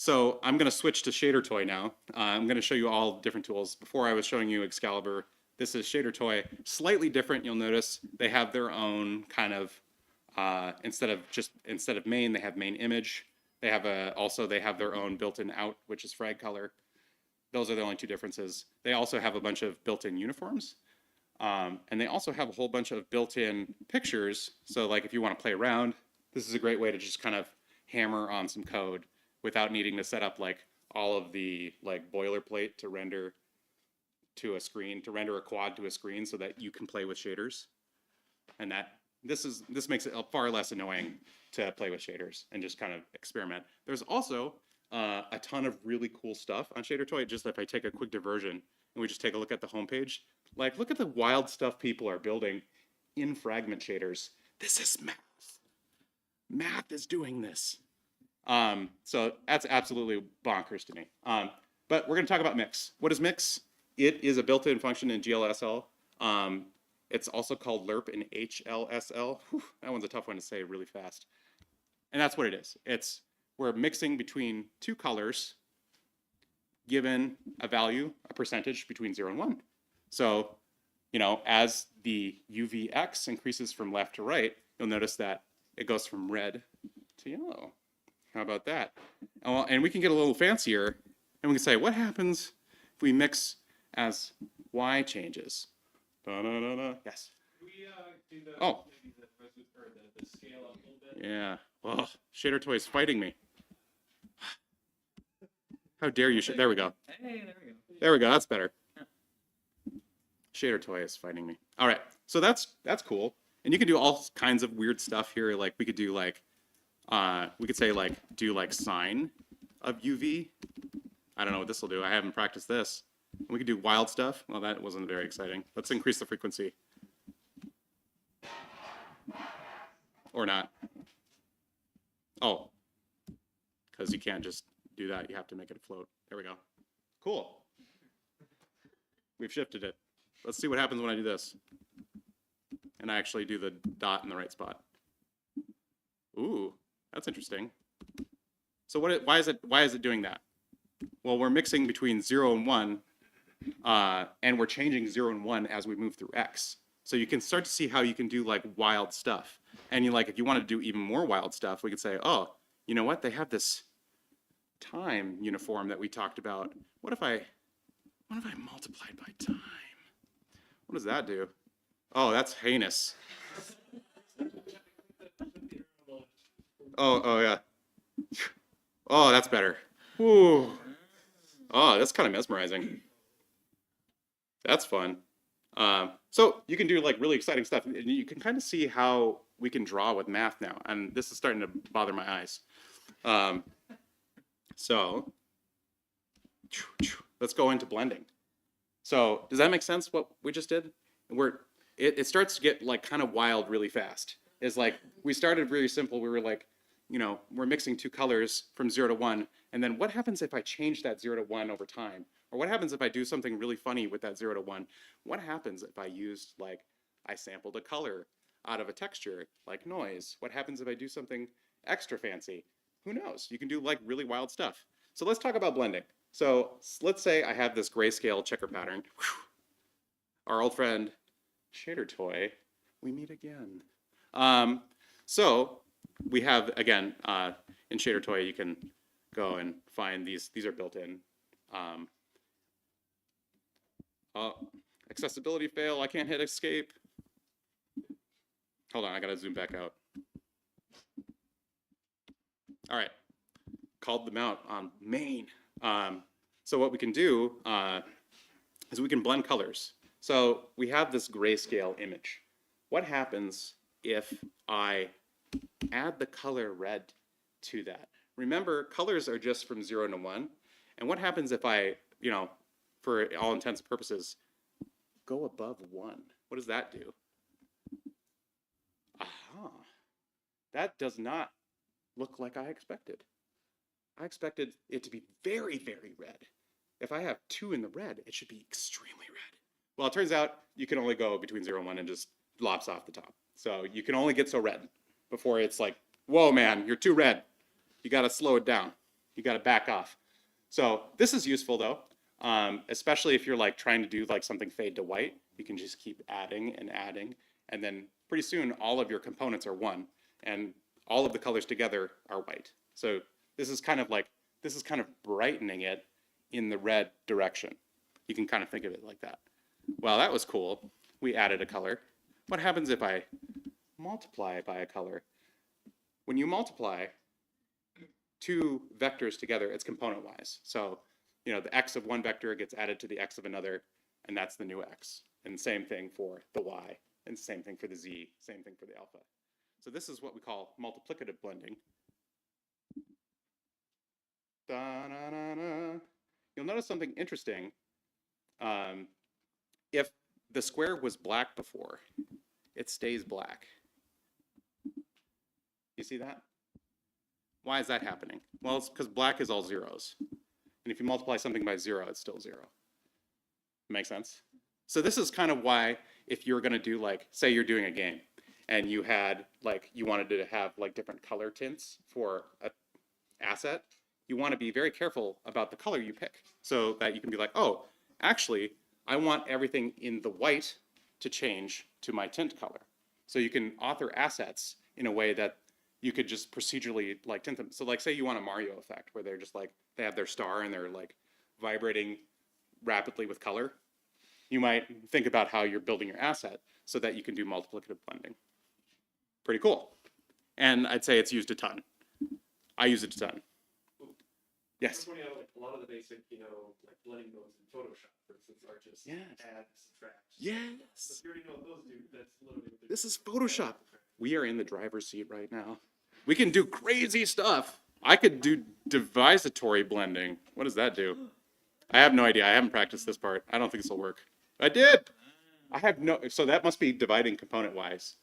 So I'm going to switch to Shader Toy now. I'm going to show you all different tools. Before I was showing you Excalibur. This is Shader Toy. Slightly different, you'll notice. They have their own kind of, instead of main, they have main image. They have also they have their own built-in out, which is frag color. Those are the only two differences. They also have a bunch of built-in uniforms. And they also have a whole bunch of built-in pictures. So like if you want to play around, this is a great way to just kind of hammer on some code without needing to set up like all of the like boilerplate to render to a screen, to render a quad to a screen so that you can play with shaders. And this makes it far less annoying to play with shaders and just kind of experiment. There's also a ton of really cool stuff on Shader Toy. Just if I take a quick diversion and we just take a look at the homepage, like look at the wild stuff people are building in fragment shaders. This is math. Math is doing this. So that's absolutely bonkers to me. But we're going to talk about mix. What is mix? It is a built-in function in GLSL. It's also called lerp in HLSL. Whew, that one's a tough one to say really fast. And that's what it is. We're mixing between two colors given a value, a percentage between 0 and 1. So, you know, as the UVX increases from left to right, you'll notice that it goes from red to yellow. How about that? And we can get a little fancier, and we can say, what happens if we mix as Y changes? Da-da-da-da. Yes? Can we do the, oh. maybe the scale up a little bit? Yeah. Oh, Shader Toy is fighting me. How dare you? There we go. Hey, there we go. There we go. That's better. Shader Toy is fighting me. All right. So that's cool. And you can do all kinds of weird stuff here. Like we could do like, we could say like, do like sine of UV. I don't know what this will do. I haven't practiced this. And we could do wild stuff. Well, that wasn't very exciting. Let's increase the frequency. Or not. Oh, because you can't just do that. You have to make it float. There we go. Cool. We've shifted it. Let's see what happens when I do this. And I actually do the dot in the right spot. Ooh, that's interesting. So why is it doing that? Well, we're mixing between 0 and 1, and we're changing 0 and 1 as we move through X. So you can start to see how you can do like wild stuff. And if you want to do even more wild stuff, we could say, oh, you know what? They have this time uniform that we talked about. What if I multiplied by time? What does that do? Oh, that's heinous. Oh yeah. Oh, that's better. Ooh. Oh, that's kind of mesmerizing. That's fun. So you can do like really exciting stuff. And you can kind of see how we can draw with math now. And this is starting to bother my eyes. So let's go into blending. So does that make sense what we just did? It starts to get like kind of wild really fast. It's like we started really simple. We were like, we're mixing two colors from 0 to 1. And then what happens if I change that 0 to 1 over time? Or what happens if I do something really funny with that 0 to 1? What happens if I used, like, I sampled a color out of a texture, like noise? What happens if I do something extra fancy? Who knows? You can do, like, really wild stuff. So let's talk about blending. So let's say I have this grayscale checker pattern. Our old friend, Shader Toy, we meet again. So we have, again, in Shader Toy, you can go and find these. These are built in. Accessibility fail. I can't hit escape. Hold on, I gotta zoom back out. All right, called them out on main. So what we can do is we can blend colors. So we have this grayscale image. What happens if I add the color red to that? Remember, colors are just from 0 to 1. And what happens if I, for all intents and purposes, go above 1? What does that do? Aha. That does not look like I expected. I expected it to be very, very red. If I have 2 in the red, it should be extremely red. Well, it turns out you can only go between 0 and 1 and just lops off the top. So you can only get so red before it's like, whoa, man, you're too red. You got to slow it down. You got to back off. So this is useful though, especially if you're like trying to do like something fade to white. You can just keep adding and adding, and then pretty soon all of your components are 1, and all of the colors together are white. So this is kind of brightening it in the red direction. You can kind of think of it like that. Well, that was cool. We added a color. What happens if I multiply by a color? When you multiply 2 vectors together, it's component-wise. So, the x of one vector gets added to the x of another, and that's the new x. And same thing for the y, and same thing for the z, same thing for the alpha. So this is what we call multiplicative blending. Da-na-na-na. You'll notice something interesting. If the square was black before, it stays black. You see that? Why is that happening? Well, it's because black is all zeros. And if you multiply something by 0, it's still 0. Make sense? So this is kind of why if you're going to do like, say you're doing a game and you had like, you wanted to have like different color tints for an asset, you want to be very careful about the color you pick so that you can be like, oh, actually, I want everything in the white to change to my tint color. So you can author assets in a way that you could just procedurally like tint them. So like say you want a Mario effect where they're just like, they have their star and they're like vibrating rapidly with color. You might think about how you're building your asset so that you can do multiplicative blending. Pretty cool. And I'd say it's used a ton. I use it a ton. Yes? Pointing out, like, a lot of the basic, like blending modes in Photoshop, for instance, are just add, subtract. Yes. So if you already know what those do, that's literally what they're This is Photoshop. We are in the driver's seat right now. We can do crazy stuff. I could do divisatory blending. What does that do? I have no idea. I haven't practiced this part. I don't think this will work. I did. I have no, so that must be dividing component wise.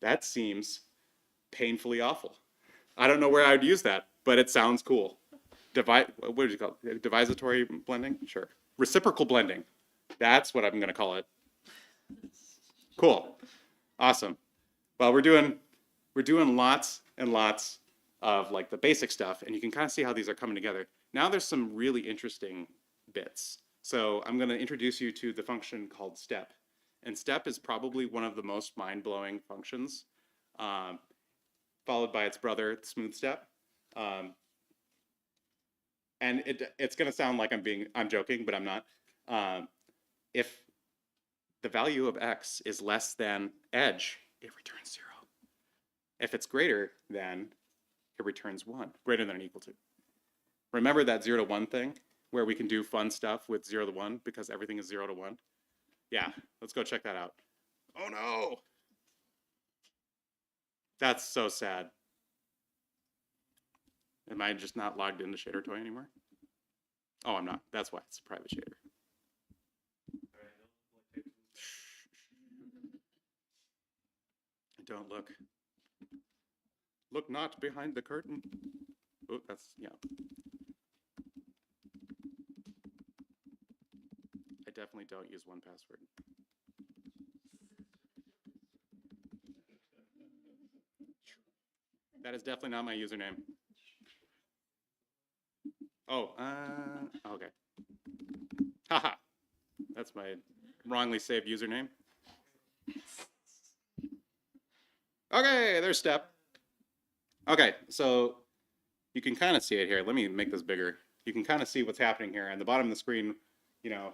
That seems painfully awful. I don't know where I would use that, but it sounds cool. What do you call it? Divisatory blending? Sure. Reciprocal blending. That's what I'm going to call it. Cool. Awesome. Well, we're doing lots and lots of like the basic stuff, and you can kind of see how these are coming together. Now there's some really interesting bits. So I'm going to introduce you to the function called step. And step is probably one of the most mind-blowing functions, followed by its brother, smooth step. And it's going to sound like I'm joking, but I'm not. If the value of x is less than edge, it returns 0. If it's greater than, it returns 1, greater than or equal to. Remember that 0 to 1 thing, where we can do fun stuff with 0 to 1 because everything is 0 to 1? Yeah, let's go check that out. Oh no! That's so sad. Am I just not logged into ShaderToy anymore? Oh, I'm not. That's why it's a private shader. Don't look. Look not behind the curtain. Oh, that's, yeah. I definitely don't use 1Password. That is definitely not my username. Oh, okay. Haha. That's my wrongly saved username. Okay, there's step. Okay, so you can kind of see it here. Let me make this bigger. You can kind of see what's happening here. On the bottom of the screen, you know,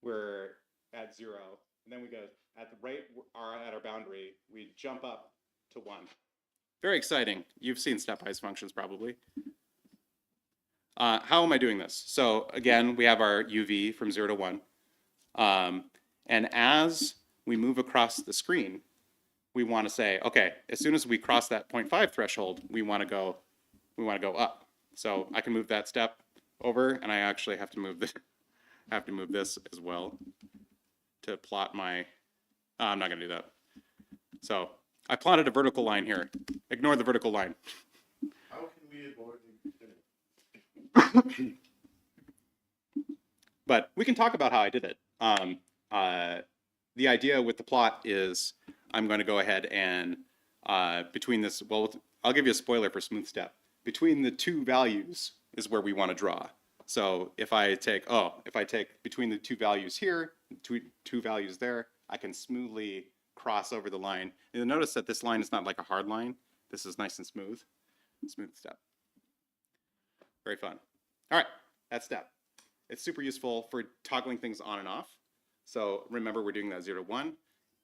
we're at 0. And then we go at our boundary, we jump up to 1. Very exciting. You've seen stepwise functions probably. How am I doing this? So again, we have our UV from 0 to 1. And as we move across the screen, we want to say, okay, as soon as we cross that 0.5 threshold, we want to go up. So I can move that step over, and I actually have to move this as well to plot my. I'm not going to do that. So I plotted a vertical line here. Ignore the vertical line. How can we avoid But we can talk about how I did it. The idea with the plot is I'm going to go ahead and between this, well, I'll give you a spoiler for smooth step. Between the two values is where we want to draw. So if I take between the two values here, two values there, I can smoothly cross over the line. And you'll notice that this line is not like a hard line. This is nice and smooth. Smooth step. Very fun. All right, that's step. It's super useful for toggling things on and off. So remember, we're doing that 0 to 1.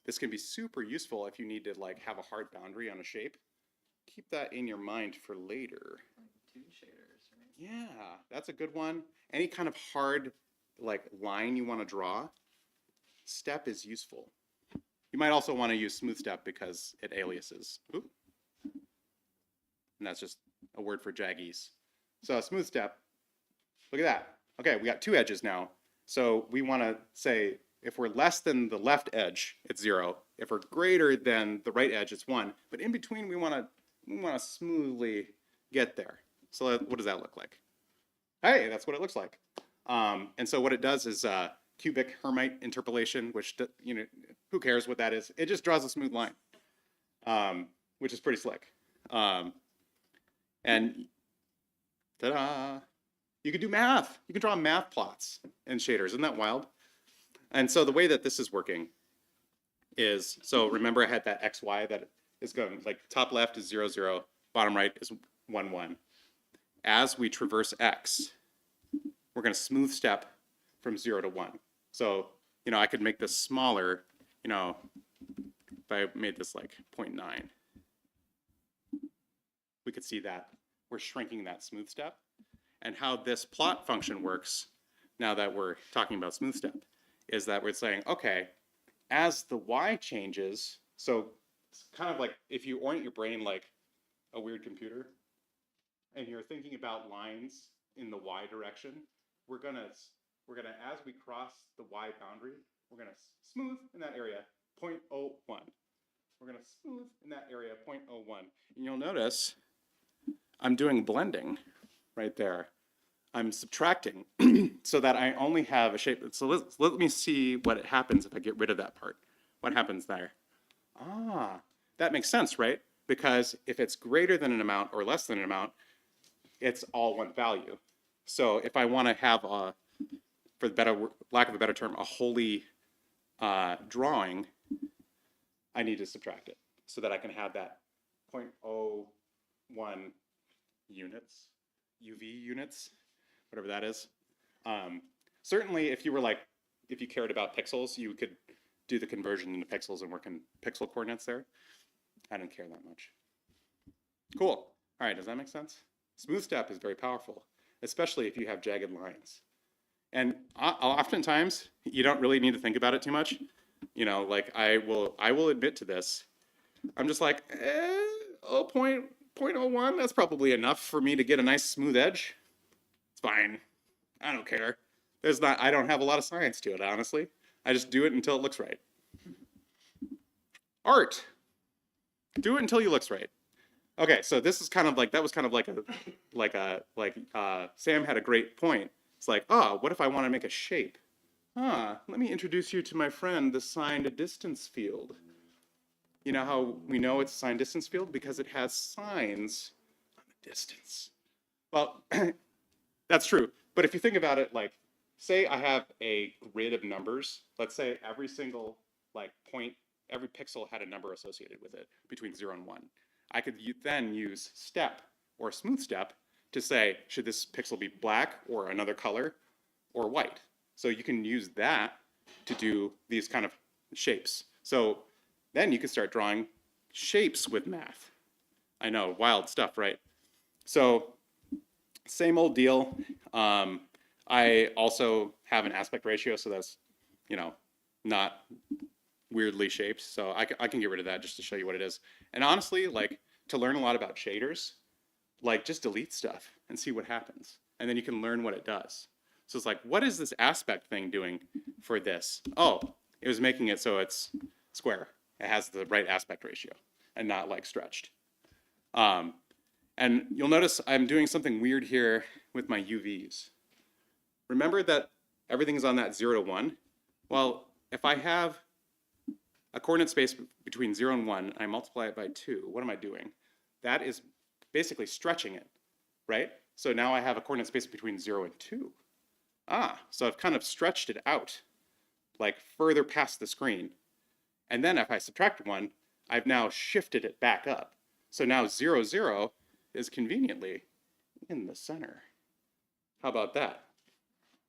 This can be super useful if you need to like have a hard boundary on a shape. Keep that in your mind for later. Two shaders, right? Yeah, that's a good one. Any kind of hard like line you want to draw, step is useful. You might also want to use smooth step because it aliases. Oop. And that's just a word for jaggies. So smooth step, look at that. Okay, we got two edges now. So we want to say if we're less than the left edge, it's 0. If we're greater than the right edge, it's 1. But in between, we want to smoothly get there. So what does that look like? Hey, that's what it looks like. And so what it does is cubic Hermite interpolation, which, you know, who cares what that is? It just draws a smooth line, which is pretty slick. And ta-da! You can do math. You can draw math plots and shaders. Isn't that wild? And so the way that this is working is, so remember I had that XY that is going, like top left is 0, 0, bottom right is 1, 1. As we traverse X, we're going to smooth step from 0 to 1. So, you know, I could make this smaller, you know, if I made this like 0.9. We could see that we're shrinking that smooth step. And how this plot function works, now that we're talking about smooth step, is that we're saying, okay, as the Y changes, so it's kind of like if you orient your brain like a weird computer, and you're thinking about lines in the Y direction, we're gonna, as we cross the Y boundary, we're gonna smooth in that area 0.01. We're gonna smooth in that area 0.01. And you'll notice I'm doing blending right there. I'm subtracting so that I only have a shape. So let me see what happens if I get rid of that part. What happens there? Ah, that makes sense, right? Because if it's greater than an amount or less than an amount, it's all one value. So if I want to have a, for the lack of a better term, a holy drawing, I need to subtract it so that I can have that 0.01 units, UV units, whatever that is. Certainly, if you were like, if you cared about pixels, you could do the conversion into pixels and work in pixel coordinates there. I don't care that much. Cool. All right, does that make sense? Smooth step is very powerful, especially if you have jagged lines. And oftentimes, you don't really need to think about it too much. You know, like I will admit to this. I'm just like, 0.01, that's probably enough for me to get a nice smooth edge. It's fine. I don't care. I don't have a lot of science to it, honestly. I just do it until it looks right. Art. Do it until it looks right. Okay, so this is kind of like, that was kind of like Sam had a great point. It's like, what if I want to make a shape? Let me introduce you to my friend, the signed distance field. You know how we know it's a signed distance field? Because it has signs on the distance. Well, that's true. But if you think about it, like, say I have a grid of numbers. Let's say every single point, every pixel had a number associated with it between 0 and 1. I could then use step or smooth step to say, should this pixel be black or another color or white? So you can use that to do these kind of shapes. So then you can start drawing shapes with math. I know, wild stuff, right? So same old deal. I also have an aspect ratio, so that's, not weirdly shaped. So I can get rid of that just to show you what it is. And honestly, like, to learn a lot about shaders, like, just delete stuff and see what happens. And then you can learn what it does. So it's like, what is this aspect thing doing for this? Oh, it was making it so it's square. It has the right aspect ratio and not like stretched. And you'll notice I'm doing something weird here with my UVs. Remember that everything is on that 0 to 1? Well, if I have a coordinate space between 0 and 1, and I multiply it by 2, what am I doing? That is basically stretching it, right? So now I have a coordinate space between 0 and 2. So I've kind of stretched it out, like further past the screen. And then if I subtract 1, I've now shifted it back up. So now 0, 0 is conveniently in the center. How about that?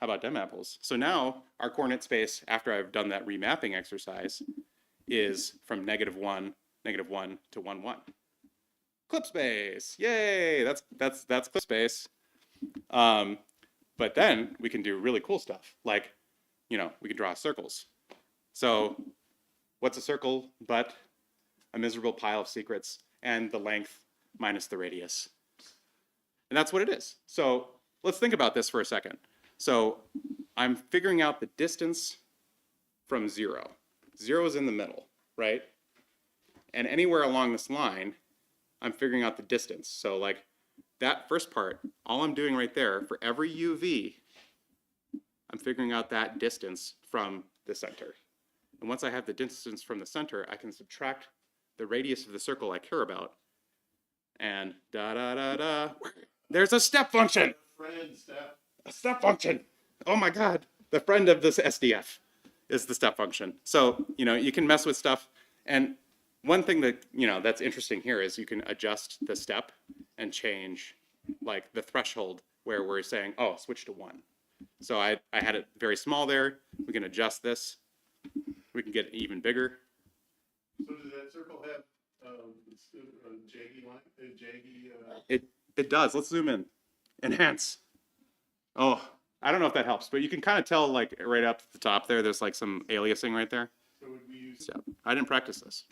How about them apples? So now our coordinate space, after I've done that remapping exercise, is from -1 to 1, 1. Clip space, yay! That's clip space. But then we can do really cool stuff, like, we can draw circles. So what's a circle but a miserable pile of secrets and the length minus the radius? And that's what it is. So let's think about this for a second. So I'm figuring out the distance from 0. 0 is in the middle, right? And anywhere along this line, I'm figuring out the distance. So like that first part, all I'm doing right there, for every UV, I'm figuring out that distance from the center. And once I have the distance from the center, I can subtract the radius of the circle I care about. And there's a step function. Friend step. A step function. Oh my God. The friend of this SDF is the step function. So, you can mess with stuff. And one thing that, that's interesting here is you can adjust the step and change like the threshold where we're saying, oh, switch to 1. So I had it very small there. We can adjust this. We can get it even bigger. So does that circle have a jaggy line? It does. Let's zoom in. Enhance. Oh, I don't know if that helps, but you can kind of tell like right up at the top there, there's like some aliasing right there. So would we use? So I didn't practice this.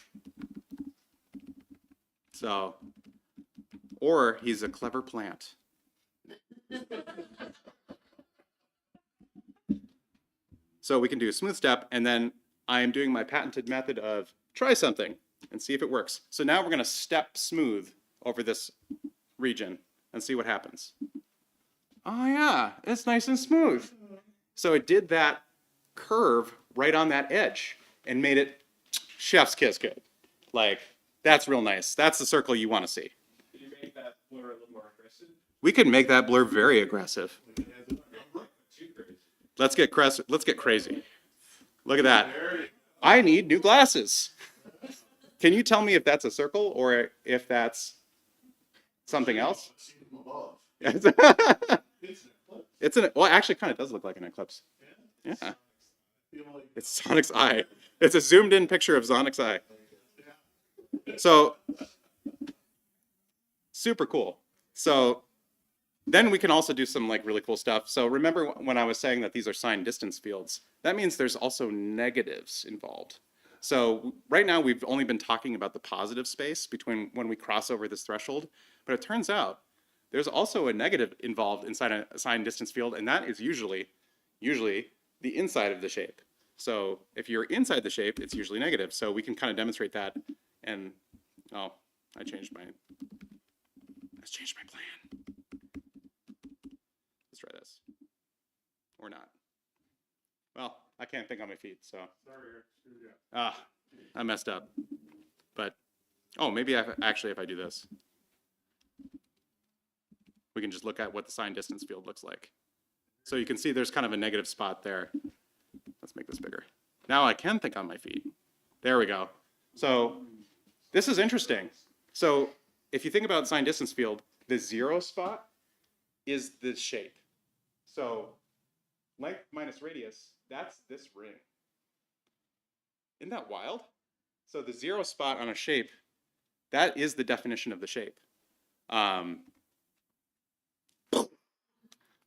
So, or he's a clever plant. So we can do a smooth step, and then I'm doing my patented method of try something and see if it works. So now we're going to step smooth over this region and see what happens. Oh yeah, it's nice and smooth. So it did that curve right on that edge and made it chef's kiss good. Like, that's real nice. That's the circle you want to see. Did you make that blur a little more aggressive? We could make that blur very aggressive. Let's get crazy. Look at that. I need new glasses. Can you tell me if that's a circle or if that's something else? Well, it actually kind of does look like an eclipse. Yeah. It's Sonic's eye. It's a zoomed in picture of Sonic's eye. So, super cool. So, then we can also do some like really cool stuff. So remember when I was saying that these are signed distance fields, that means there's also negatives involved. So right now we've only been talking about the positive space between when we cross over this threshold, but it turns out there's also a negative involved inside a signed distance field, and that is usually the inside of the shape. So if you're inside the shape, it's usually negative. So we can kind of demonstrate that. And oh, I changed my plan. Let's try this. Or not. Well, I can't think on my feet, so. Ah, I messed up. But, oh, maybe if I do this. We can just look at what the signed distance field looks like. So you can see there's kind of a negative spot there. Let's make this bigger. Now I can think on my feet. There we go. So this is interesting. So if you think about signed distance field, the 0 spot is the shape. So length minus radius, that's this ring. Isn't that wild? So the 0 spot on a shape, that is the definition of the shape.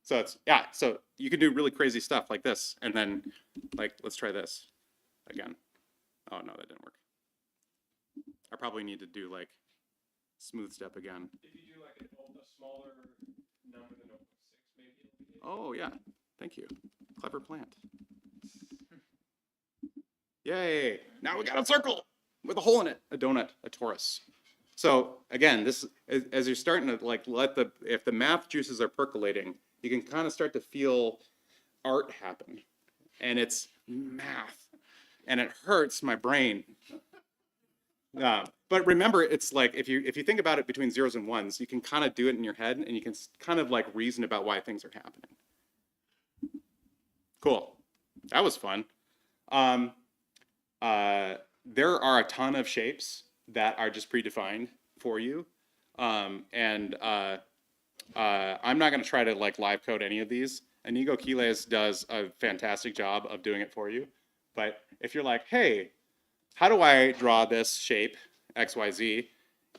So it's, yeah, so you can do really crazy stuff like this. And then, like, let's try this again. Oh, no, that didn't work. I probably need to do, like, smooth step again. If you do like a smaller number than 0.6, maybe it'll be. Oh, yeah. Thank you. Clever plant. Yay. Now we got a circle with a hole in it. A donut, a torus. So again, this as you're starting to like if the math juices are percolating, you can kind of start to feel art happen. And it's math. And it hurts my brain. But remember, it's like if you think about it between zeros and ones, you can kind of do it in your head and you can kind of like reason about why things are happening. Cool. That was fun. There are a ton of shapes that are just predefined for you. I'm not going to try to like live code any of these. Inigo Quiles does a fantastic job of doing it for you. But if you're like, hey, how do I draw this shape, XYZ,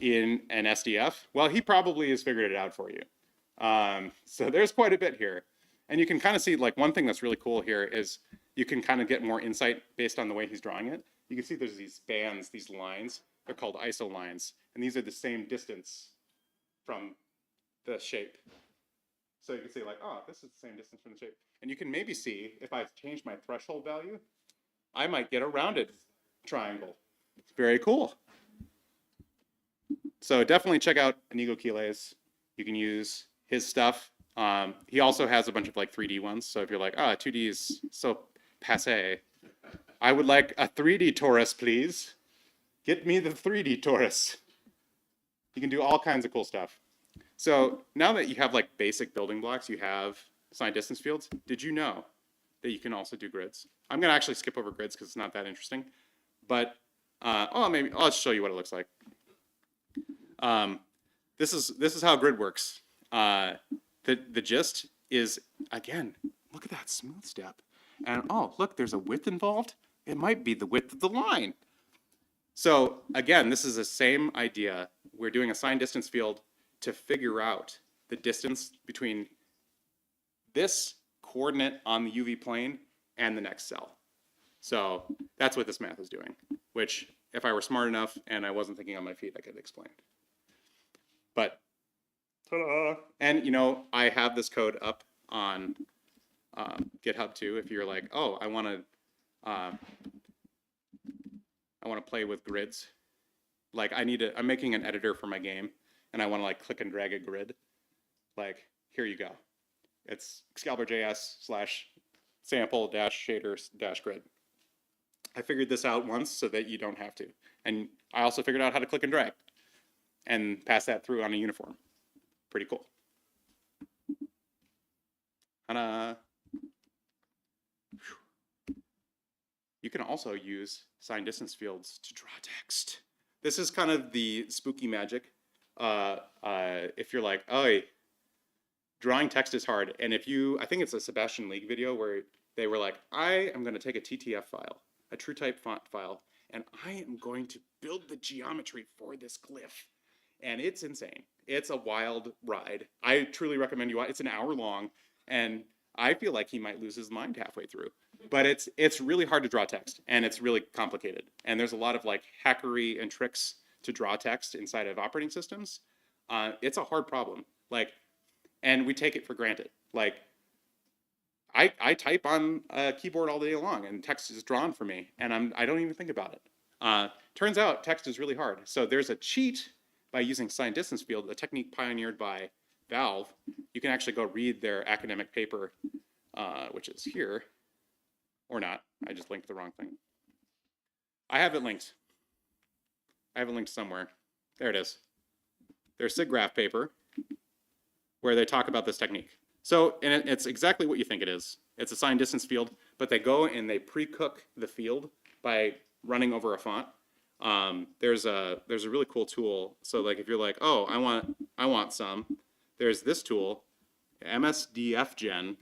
in an SDF? Well, he probably has figured it out for you. So there's quite a bit here. And you can kind of see, like, one thing that's really cool here is you can kind of get more insight based on the way he's drawing it. You can see there's these bands, these lines. They're called iso lines. And these are the same distance from the shape. So you can see, like, oh, this is the same distance from the shape. And you can maybe see, if I change my threshold value, I might get a rounded triangle. It's very cool. So definitely check out Inigo Quiles. You can use his stuff. He also has a bunch of like 3D ones. So if you're like, 2D is so passe, I would like a 3D torus, please. Get me the 3D torus. You can do all kinds of cool stuff. So now that you have like basic building blocks, you have signed distance fields. Did you know that you can also do grids? I'm going to actually skip over grids because it's not that interesting. But maybe I'll just show you what it looks like. This is how grid works. The gist is, again, look at that smooth step. And oh, look, there's a width involved. It might be the width of the line. So again, this is the same idea. We're doing a signed distance field to figure out the distance between this coordinate on the UV plane and the next cell. So that's what this math is doing, which if I were smart enough and I wasn't thinking on my feet, I could explain. But, ta-da! And you know, I have this code up on GitHub too. If you're like, oh, I want to play with grids. Like I'm making an editor for my game, and I want to like click and drag a grid. Like, here you go. It's Excalibur.js/sample-shader-grid. I figured this out once so that you don't have to. And I also figured out how to click and drag and pass that through on a uniform. Pretty cool. And you can also use signed distance fields to draw text. This is kind of the spooky magic. If you're like, oh, drawing text is hard. And I think it's a Sebastian League video where they were like, I am going to take a TTF file, a true type font file, and I am going to build the geometry for this glyph. And it's insane. It's a wild ride. I truly recommend you watch. It's an hour long, and I feel like he might lose his mind halfway through. But it's really hard to draw text, and it's really complicated. And there's a lot of like hackery and tricks to draw text inside of operating systems. It's a hard problem. And we take it for granted. Like, I type on a keyboard all day long, and text is drawn for me, and I don't even think about it. Turns out text is really hard. So there's a cheat by using signed distance field, a technique pioneered by Valve. You can actually go read their academic paper, which is here, or not. I just linked the wrong thing. I have it linked. Somewhere. There it is. Their SIGGRAPH paper, where they talk about this technique. So, and it's exactly what you think it is. It's a signed distance field, but they go and they pre-cook the field by running over a font. There's a really cool tool. So like if you're like, oh, I want some, there's this tool, MSDFgen.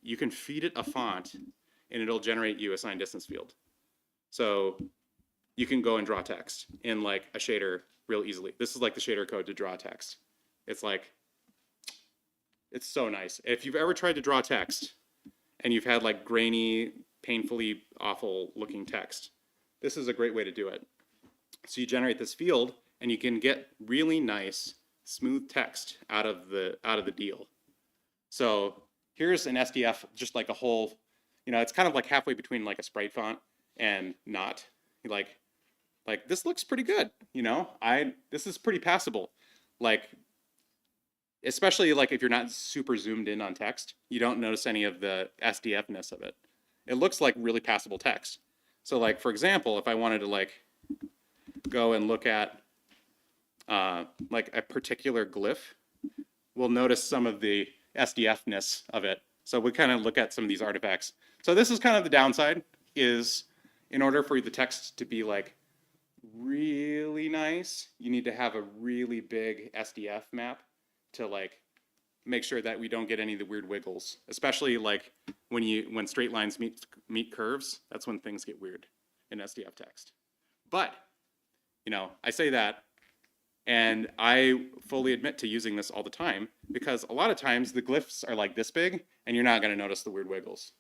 You can feed it a font and it'll generate you a signed distance field. So you can go and draw text in like a shader real easily. This is like the shader code to draw text. It's so nice. If you've ever tried to draw text and you've had like grainy, painfully awful looking text, this is a great way to do it. So you generate this field and you can get really nice, smooth text out of the deal. So here's an SDF, just like a whole, it's kind of like halfway between like a sprite font and not. Like this looks pretty good, this is pretty passable. Like, especially like if you're not super zoomed in on text, you don't notice any of the SDF-ness of it. It looks like really passable text. So like, for example, if I wanted to like go and look at like a particular glyph, we'll notice some of the SDF-ness of it. So we kind of look at some of these artifacts. So this is kind of the downside, is in order for the text to be like really nice, you need to have a really big SDF map to like make sure that we don't get any of the weird wiggles, especially like when straight lines meet curves. That's when things get weird in SDF text. But I say that, and I fully admit to using this all the time, because a lot of times the glyphs are like this big and you're not going to notice the weird wiggles.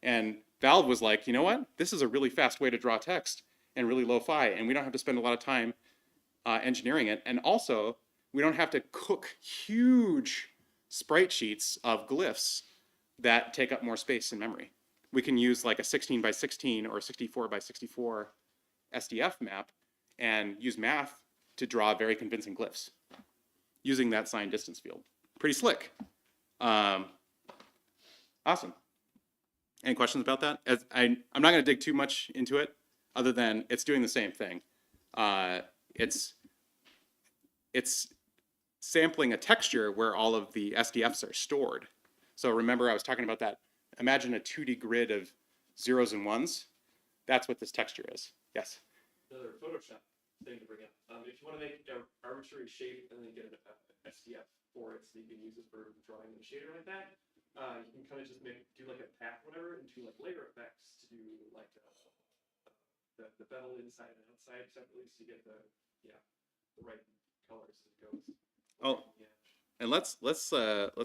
And Valve was like, you know what? This is a really fast way to draw text and really lo-fi, and we don't have to spend a lot of time engineering it. And also, we don't have to cook huge sprite sheets of glyphs that take up more space in memory. We can use like a 16 by 16 or 64 by 64 SDF map and use math to draw very convincing glyphs using that signed distance field. Pretty slick. Awesome. Any questions about that? I'm not going to dig too much into it, other than it's doing the same thing. It's sampling a texture where all of the SDFs are stored. So remember I was talking about that. Imagine a 2D grid of zeros and ones. That's what this texture is. Yes? Another Photoshop thing to bring up. If you want to make an arbitrary shape and then get an SDF for it so you can use it for drawing in a shader like that, you can kind of just do like a path, whatever, into like layer effects to do like the bevel inside and outside separately, so you get the right colors as it goes. Oh, and let's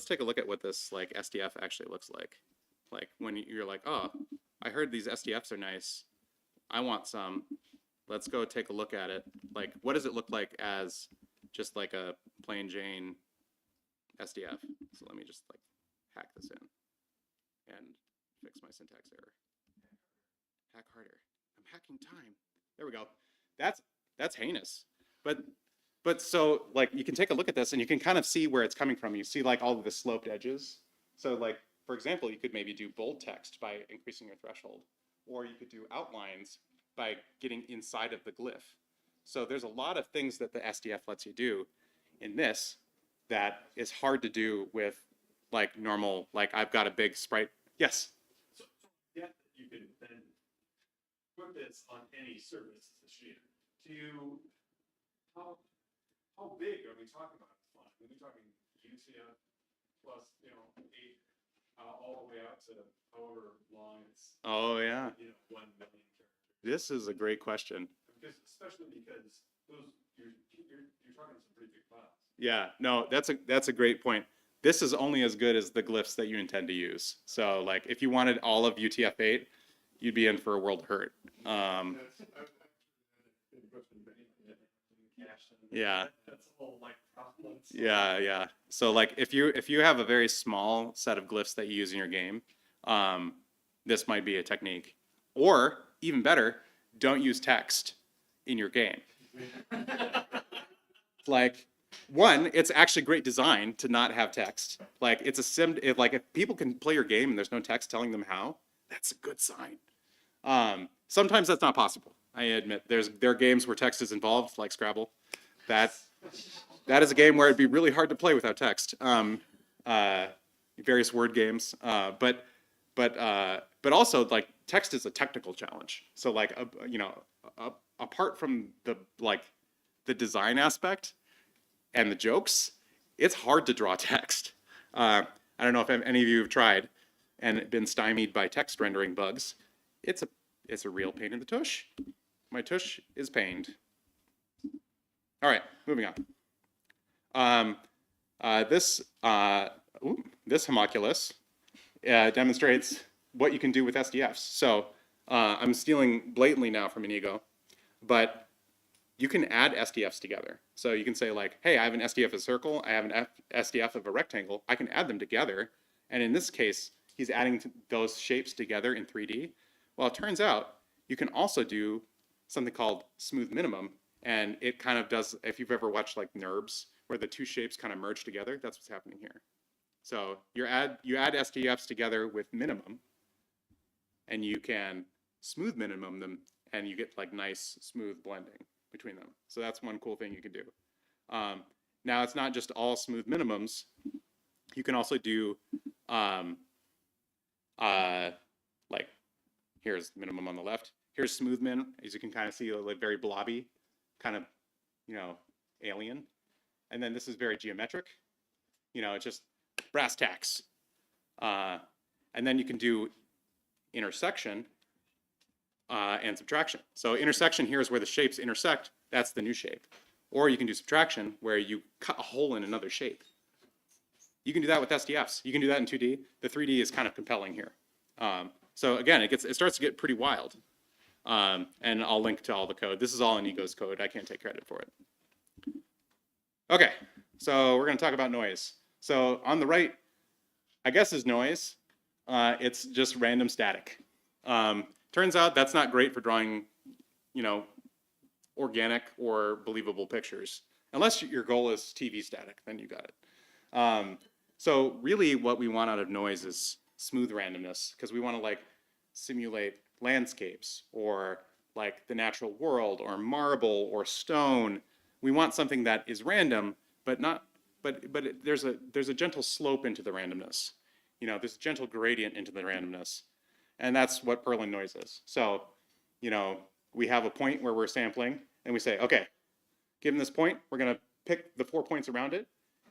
take a look at what this like SDF actually looks like. Like when you're like, oh, I heard these SDFs are nice, I want some. Let's go take a look at it. Like, what does it look like as just like a plain Jane SDF? So let me just like hack this in. And fix my syntax error. Hack harder. I'm hacking time. There we go. That's heinous. But so like you can take a look at this and you can kind of see where it's coming from. You see like all of the sloped edges. So like, for example, you could maybe do bold text by increasing your threshold, or you could do outlines by getting inside of the glyph. So there's a lot of things that the SDF lets you do in this that is hard to do with like normal, like I've got a big sprite. Yes. So yeah, you can then put this on any service as a shader. How big are we talking about? Are we talking UTF plus 8 all the way out to however long it's? Oh yeah. 1 million characters. This is a great question. Especially because you're talking some pretty big files. Yeah, no, that's a great point. This is only as good as the glyphs that you intend to use. So like if you wanted all of UTF-8, you'd be in for a world of hurt. Yeah. That's all like problems. Yeah. So like if you have a very small set of glyphs that you use in your game, this might be a technique. Or even better, don't use text in your game. Like one, it's actually great design to not have text. Like it's a sim. If people can play your game and there's no text telling them how, that's a good sign. Sometimes that's not possible. I admit there are games where text is involved, like Scrabble. That is a game where it'd be really hard to play without text. Various word games, but also like text is a technical challenge. So like apart from the design aspect and the jokes, it's hard to draw text. I don't know if any of you have tried and been stymied by text rendering bugs. It's a real pain in the tush. My tush is pained. All right, moving on. This homunculus demonstrates what you can do with SDFs. So I'm stealing blatantly now from Inigo, but you can add SDFs together. So you can say like, hey, I have an SDF of a circle, I have an SDF of a rectangle. I can add them together. And in this case, he's adding those shapes together in 3D. Well, it turns out you can also do something called smooth minimum. And it kind of does, if you've ever watched like NURBS, where the two shapes kind of merge together, that's what's happening here. So you add SDFs together with minimum, and you can smooth minimum them, and you get like nice smooth blending between them. So that's one cool thing you can do. Now it's not just all smooth minimums. You can also do like here's minimum on the left. Here's smooth min, as you can kind of see, like very blobby, kind of alien. And then this is very geometric. It's just brass tacks. And then you can do intersection and subtraction. So intersection here is where the shapes intersect. That's the new shape. Or you can do subtraction where you cut a hole in another shape. You can do that with SDFs. You can do that in 2D. The 3D is kind of compelling here. So again, it starts to get pretty wild. And I'll link to all the code. This is all Inigo's code. I can't take credit for it. Okay, so we're going to talk about noise. So on the right, I guess is noise. It's just random static. Turns out that's not great for drawing, organic or believable pictures. Unless your goal is TV static, then you got it. So really what we want out of noise is smooth randomness, because we want to simulate landscapes or like the natural world or marble or stone. We want something that is random, but there's a gentle slope into the randomness. There's a gentle gradient into the randomness. And that's what Perlin noise is. So, we have a point where we're sampling and we say, okay, given this point, we're going to pick the 4 points around it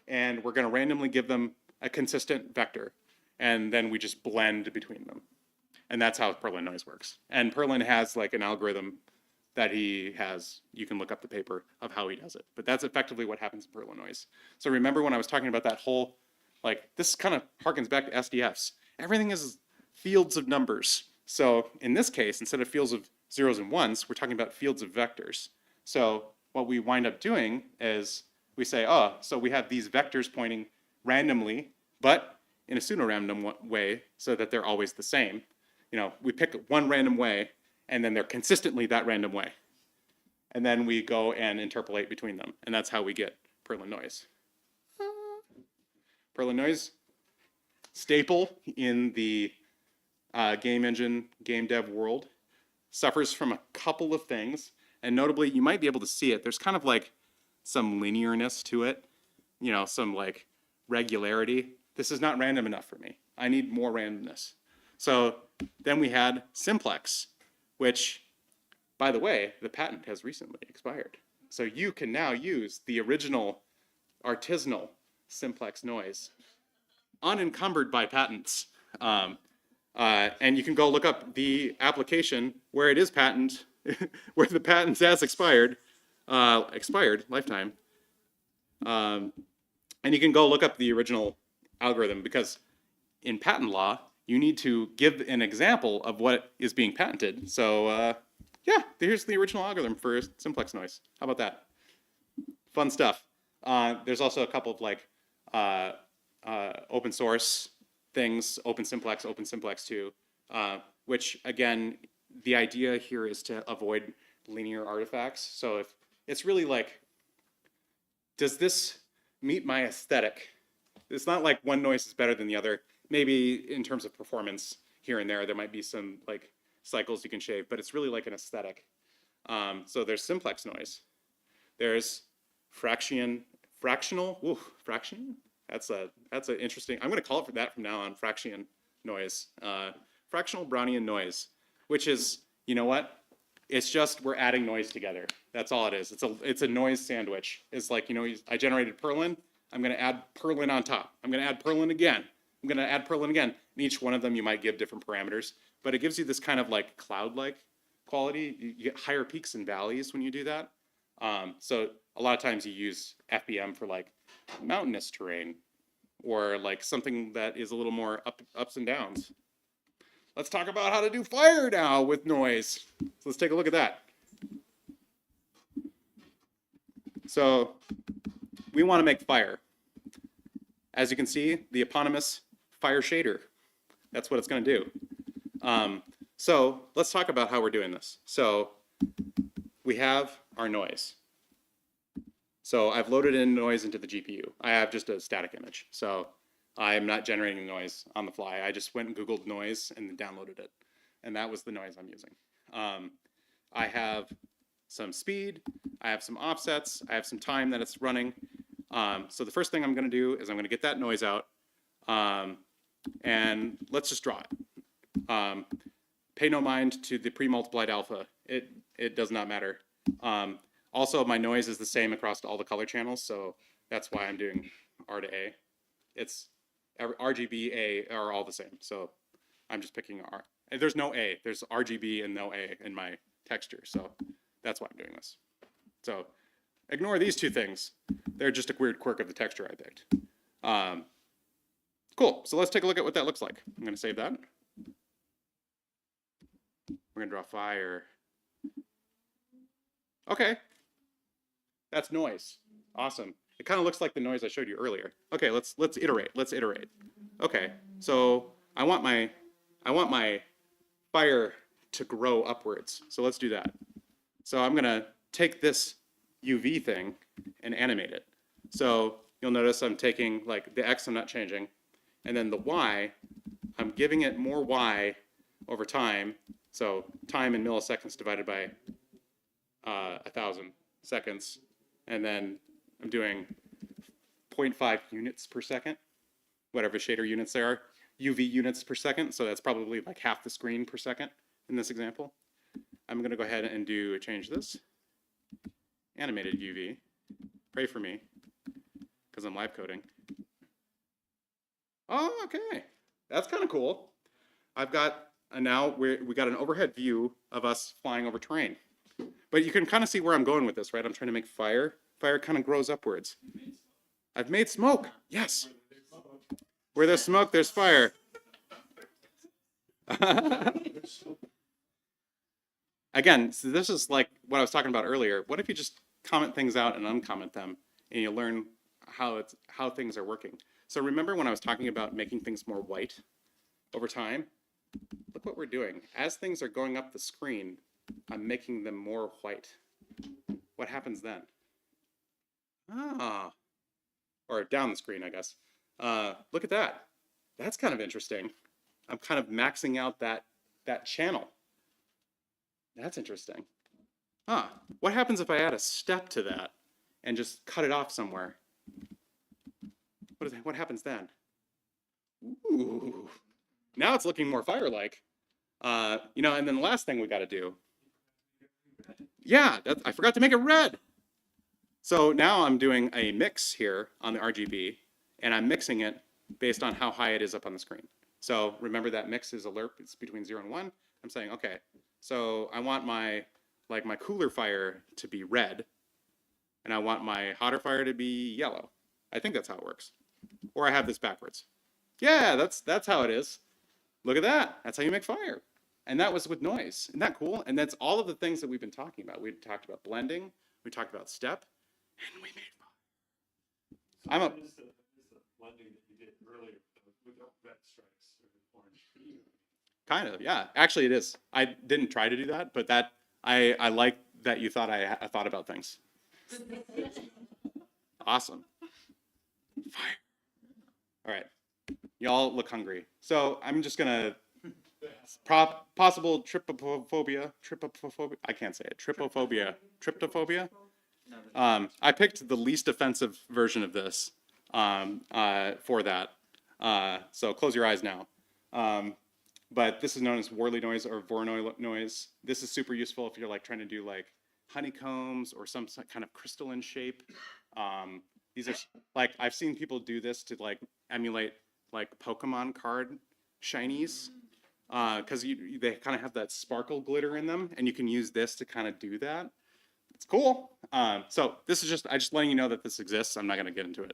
and we're going to randomly give them a consistent vector. And then we just blend between them. And that's how Perlin noise works. And Perlin has an algorithm that he has, you can look up the paper of how he does it. But that's effectively what happens in Perlin noise. So remember when I was talking about that whole, this kind of harkens back to SDFs. Everything is fields of numbers. So in this case, instead of fields of zeros and ones, we're talking about fields of vectors. So what we wind up doing is we say, so we have these vectors pointing randomly, but in a pseudo-random way so that they're always the same. You know, we pick one random way, and then they're consistently that random way. And then we go and interpolate between them, and that's how we get Perlin noise. Perlin noise, staple in the game engine, game dev world, suffers from a couple of things, and notably, you might be able to see it. There's kind of like some linearness to it, you know, some like regularity. This is not random enough for me. I need more randomness. So then we had simplex, which, by the way, the patent has recently expired. So you can now use the original artisanal simplex noise, unencumbered by patents. And you can go look up the application where it is patent, where the patent has expired lifetime. And you can go look up the original algorithm, because in patent law, you need to give an example of what is being patented. So yeah, here's the original algorithm for simplex noise. How about that? Fun stuff. There's also a couple of like open source things, Open Simplex 2, which again, the idea here is to avoid linear artifacts. So if it's really like, does this meet my aesthetic? It's not like one noise is better than the other. Maybe in terms of performance here and there might be some like cycles you can shave, but it's really like an aesthetic. So there's simplex noise. There's fraction. That's an interesting, I'm gonna call it for that from now on, fraction noise. Fractional Brownian noise, which is, you know what? It's just, we're adding noise together. That's all it is. It's a noise sandwich. It's like, you know, I generated Perlin, I'm gonna add Perlin on top. I'm gonna add Perlin again. I'm gonna add Perlin again. And each one of them you might give different parameters, but it gives you this kind of like cloud-like quality. You get higher peaks and valleys when you do that. So a lot of times you use FBM for like mountainous terrain, or like something that is a little more ups and downs. Let's talk about how to do fire now with noise. So let's take a look at that. So we want to make fire. As you can see, the eponymous fire shader. That's what it's going to do. So let's talk about how we're doing this. So we have our noise. So I've loaded in noise into the GPU. I have just a static image. So I'm not generating noise on the fly. I just went and Googled noise and then downloaded it. And that was the noise I'm using. I have some speed. I have some offsets. I have some time that it's running. So the first thing I'm going to do is I'm going to get that noise out. And let's just draw it. Pay no mind to the pre-multiplied alpha. It does not matter. Also, my noise is the same across all the color channels, so that's why I'm doing R to A. It's RGB, A are all the same, so I'm just picking R. And there's no A. There's RGB and no A in my texture, so that's why I'm doing this. So ignore these two things. They're just a weird quirk of the texture I picked. Cool, so let's take a look at what that looks like. I'm going to save that. We're going to draw fire. Okay. That's noise. Awesome. It kind of looks like the noise I showed you earlier. Okay, let's iterate. Let's iterate. Okay, so I want my fire to grow upwards. So let's do that. So I'm gonna take this UV thing and animate it. So you'll notice I'm taking like the X I'm not changing, and then the Y, I'm giving it more Y over time. So time in milliseconds divided by 1,000 seconds. And then I'm doing 0.5 units per second, whatever shader units there are, UV units per second. So that's probably like half the screen per second in this example. I'm going to go ahead and change this. Animated UV. Pray for me, because I'm live coding. Oh, okay. That's kind of cool. I've got, now we got an overhead view of us flying over terrain. But you can kind of see where I'm going with this, right? I'm trying to make fire. Fire kind of grows upwards. I've made smoke. Yes. Where there's smoke, there's fire. Again, so this is like what I was talking about earlier. What if you just comment things out and uncomment them, and you learn how things are working? So remember when I was talking about making things more white over time? Look what we're doing. As things are going up the screen, I'm making them more white. What happens then? Ah, or down the screen, I guess. Look at that. That's kind of interesting. I'm kind of maxing out that channel. That's interesting. What happens if I add a step to that and just cut it off somewhere? What happens then? Ooh, now it's looking more fire-like. You know, and then the last thing we got to do. Yeah, I forgot to make it red. So now I'm doing a mix here on the RGB, and I'm mixing it based on how high it is up on the screen. So remember that mix is alert, it's between 0 and 1. I'm saying, okay, so I want my cooler fire to be red, and I want my hotter fire to be yellow. I think that's how it works. Or I have this backwards. Yeah, that's how it is. Look at that. That's how you make fire. And that was with noise. Isn't that cool? And that's all of the things that we've been talking about. We talked about blending, we talked about step, and we made fire. I'm a This the blending that you did earlier with the red stripes or orange. kind of, yeah. Actually, it is. I didn't try to do that, but that I like that you thought I thought about things. Awesome. Fire. All right. Y'all look hungry. So I'm just gonna possible trypophobia. I can't say it. Trypophobia. I picked the least offensive version of this for that. So close your eyes now. But this is known as Worley noise or Voronoi noise. This is super useful if you're like trying to do like honeycombs or some kind of crystalline shape. These are like, I've seen people do this to like emulate like Pokemon card shinies. Because they kind of have that sparkle glitter in them, and you can use this to kind of do that. It's cool. So this is just letting you know that this exists. I'm not going to get into it.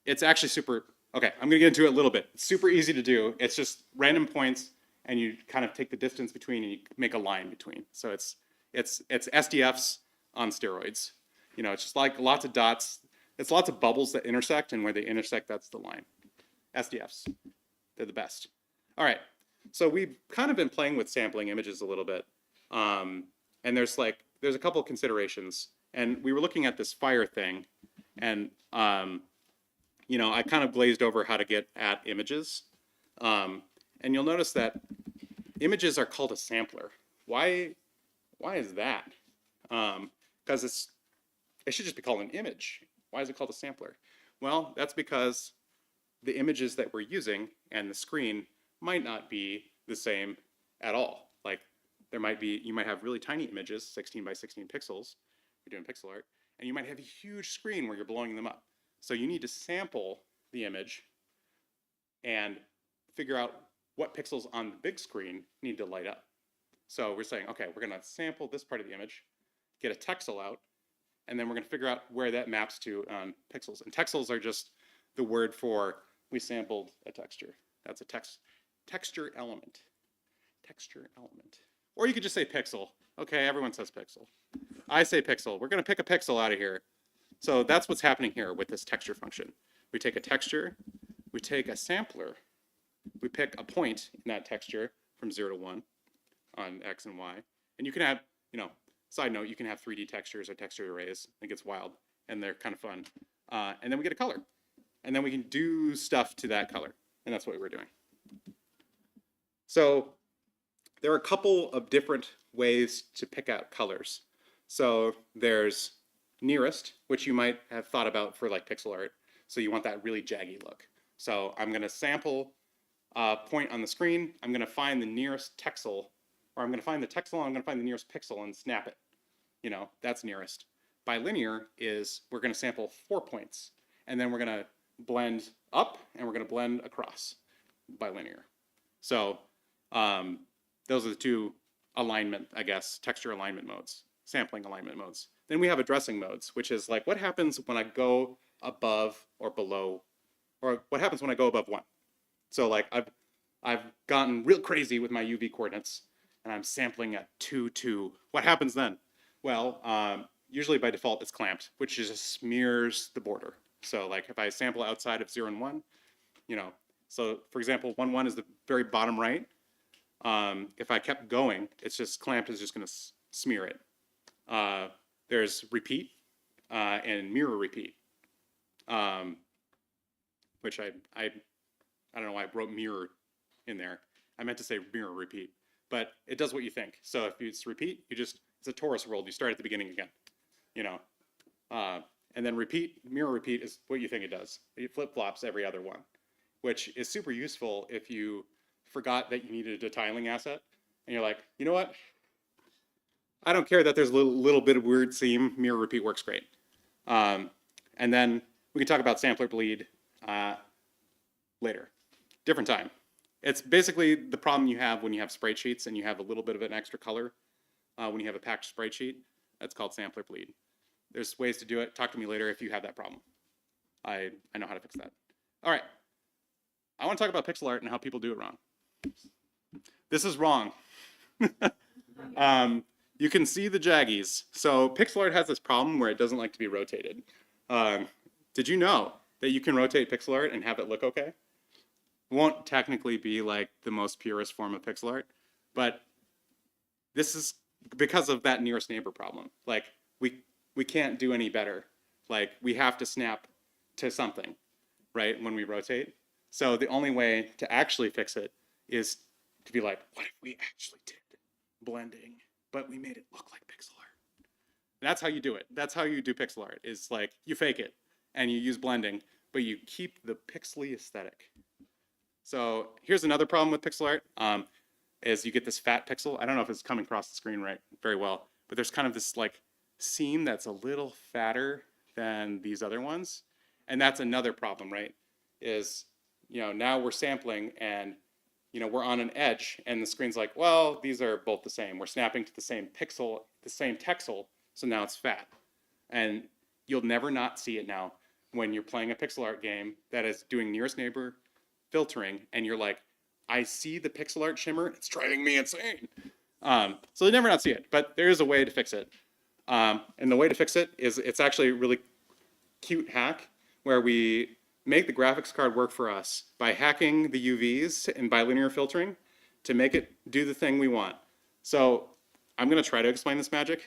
It's actually super, okay, I'm going to get into it a little bit. It's super easy to do. It's just random points, and you kind of take the distance between, and you make a line between. So it's SDFs on steroids. You know, it's just like lots of dots. It's lots of bubbles that intersect, and where they intersect, that's the line. SDFs, they're the best. All right, so we've kind of been playing with sampling images a little bit. And there's a couple of considerations. And we were looking at this fire thing, and you know, I kind of glazed over how to get at images. And you'll notice that images are called a sampler. Why is that? Because it should just be called an image. Why is it called a sampler? Well, that's because the images that we're using and the screen might not be the same at all. Like you might have really tiny images, 16 by 16 pixels, you're doing pixel art, and you might have a huge screen where you're blowing them up. So you need to sample the image and figure out what pixels on the big screen need to light up. So we're saying, okay, we're gonna sample this part of the image, get a texel out, and then we're gonna figure out where that maps to on pixels. And texels are just the word for we sampled a texture. That's a texture element. Texture element. Or you could just say pixel. Okay, everyone says pixel. I say pixel. We're going to pick a pixel out of here. So that's what's happening here with this texture function. We take a texture, we take a sampler, we pick a point in that texture from 0 to 1 on X and Y. And you can have, you know, side note, you can have 3D textures or texture arrays. It gets wild, and they're kind of fun. And then we get a color. And then we can do stuff to that color. And that's what we're doing. So there are a couple of different ways to pick out colors. So there's nearest, which you might have thought about for like pixel art. So you want that really jaggy look. So I'm going to sample a point on the screen. I'm going to find the nearest texel, or I'm going to find the texel, and I'm going to find the nearest pixel and snap it. You know, that's nearest. Bilinear is we're going to sample 4 points, and then we're going to blend up, and we're going to blend across. Bilinear. So those are the two alignment, I guess, texture alignment modes, sampling alignment modes. Then we have addressing modes, which is like what happens when I go above or below, or what happens when I go above 1. So like I've gotten real crazy with my UV coordinates, and I'm sampling at 2, 2. What happens then? Well, usually by default it's clamped, which just smears the border. So like if I sample outside of 0 and 1, you know, so for example, 1, 1 is the very bottom right. If I kept going, it's just clamp is just going to smear it. There's repeat and mirror repeat, which I don't know why I wrote mirror in there. I meant to say mirror repeat, but it does what you think. So if it's repeat, it's a torus world. You start at the beginning again, you know. And then mirror repeat is what you think it does. It flip-flops every other one, which is super useful if you forgot that you needed a tiling asset. And you're like, you know what? I don't care that there's a little bit of weird seam. Mirror repeat works great. And then we can talk about sampler bleed later. Different time. It's basically the problem you have when you have sprite sheets and you have a little bit of an extra color when you have a packed sprite sheet. That's called sampler bleed. There's ways to do it. Talk to me later if you have that problem. I know how to fix that. All right. I want to talk about pixel art and how people do it wrong. This is wrong. You can see the jaggies. So pixel art has this problem where it doesn't like to be rotated. Did you know that you can rotate pixel art and have it look okay? It won't technically be like the most purest form of pixel art, but this is because of that nearest neighbor problem. Like we can't do any better. Like we have to snap to something, right, when we rotate. So the only way to actually fix it is to be like, what if we actually did blending, but we made it look like pixel art? And that's how you do it. That's how you do pixel art, is like you fake it and you use blending, but you keep the pixely aesthetic. So here's another problem with pixel art, is you get this fat pixel. I don't know if it's coming across the screen very well, but there's kind of this like seam that's a little fatter than these other ones. And that's another problem, right? Is, you know, now we're sampling and, you know, we're on an edge and the screen's like, well, these are both the same. We're snapping to the same pixel, the same texel, so now it's fat. And you'll never not see it now when you're playing a pixel art game that is doing nearest neighbor filtering and you're like, I see the pixel art shimmer, it's driving me insane. So you'll never not see it, but there is a way to fix it. And the way to fix it is it's actually a really cute hack where we make the graphics card work for us by hacking the UVs and bilinear filtering to make it do the thing we want. So I'm going to try to explain this magic.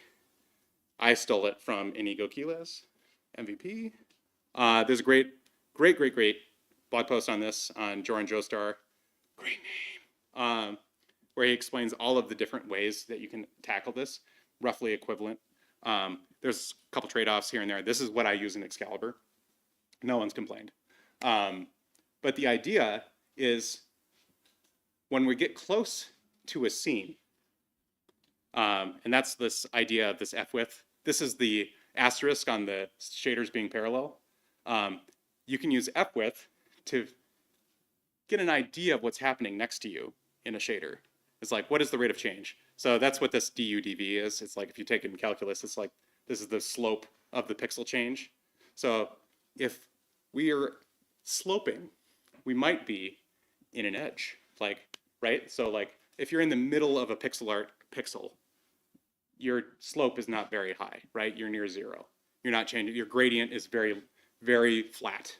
I stole it from Inigo Quiles, MVP. There's a great blog post on this on Joran Joestar. Great name. Where he explains all of the different ways that you can tackle this, roughly equivalent. There's a couple trade-offs here and there. This is what I use in Excalibur. No one's complained. But the idea is when we get close to a scene, and that's this idea of this F-width. This is the asterisk on the shaders being parallel. You can use F-width to get an idea of what's happening next to you in a shader. It's like, what is the rate of change? So that's what this DUDV is. It's like if you take it in calculus, it's like this is the slope of the pixel change. So if we are sloping, we might be in an edge, like, right? So like if you're in the middle of a pixel art pixel, your slope is not very high, right? You're near zero. You're not changing. Your gradient is very, very flat.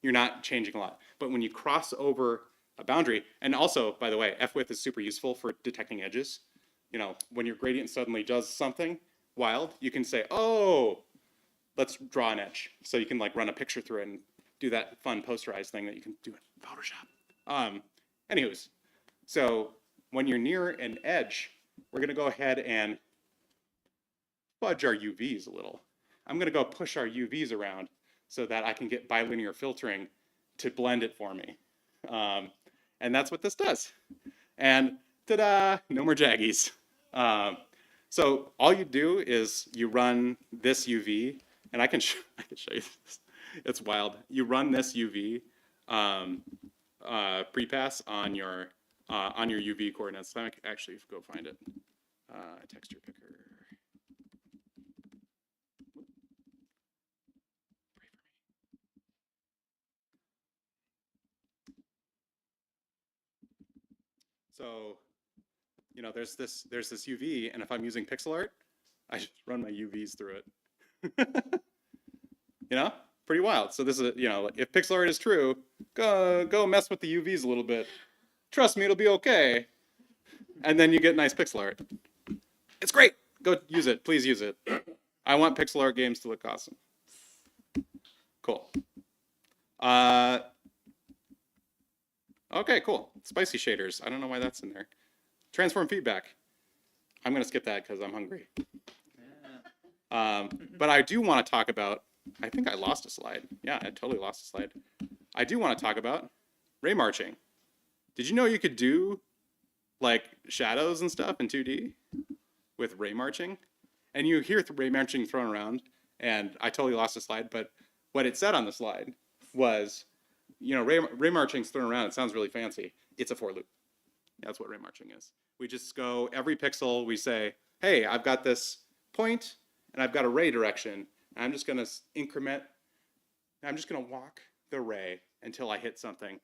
You're not changing a lot. But when you cross over a boundary, and also, by the way, F-width is super useful for detecting edges. You know, when your gradient suddenly does something wild, you can say, oh, let's draw an edge. So you can like run a picture through it and do that fun posterized thing that you can do in Photoshop. Anyways, so when you're near an edge, we're gonna go ahead and fudge our UVs a little. I'm gonna go push our UVs around so that I can get bilinear filtering to blend it for me. And that's what this does. And ta-da, no more jaggies. So all you do is you run this UV, and I can show you this. It's wild. You run this UV prepass on your UV coordinates. Let me actually go find it. Texture picker. So, you know, there's this UV, and if I'm using pixel art, I just run my UVs through it. You know, pretty wild. So this is, if pixel art is true, go mess with the UVs a little bit. Trust me, it'll be okay. And then you get nice pixel art. It's great. Go use it. Please use it. I want pixel art games to look awesome. Cool. Okay, cool. Spicy shaders. I don't know why that's in there. Transform feedback. I'm going to skip that because I'm hungry. But I do want to talk about, I think I lost a slide. Yeah, I totally lost a slide. I do want to talk about ray marching. Did you know you could do like shadows and stuff in 2D with ray marching? And you hear ray marching thrown around, and I totally lost a slide, but what it said on the slide was, ray marching's thrown around, it sounds really fancy. It's a for loop. That's what ray marching is. We just go every pixel, we say, hey, I've got this point, and I've got a ray direction, and I'm just gonna increment, I'm just gonna walk the ray until I hit something,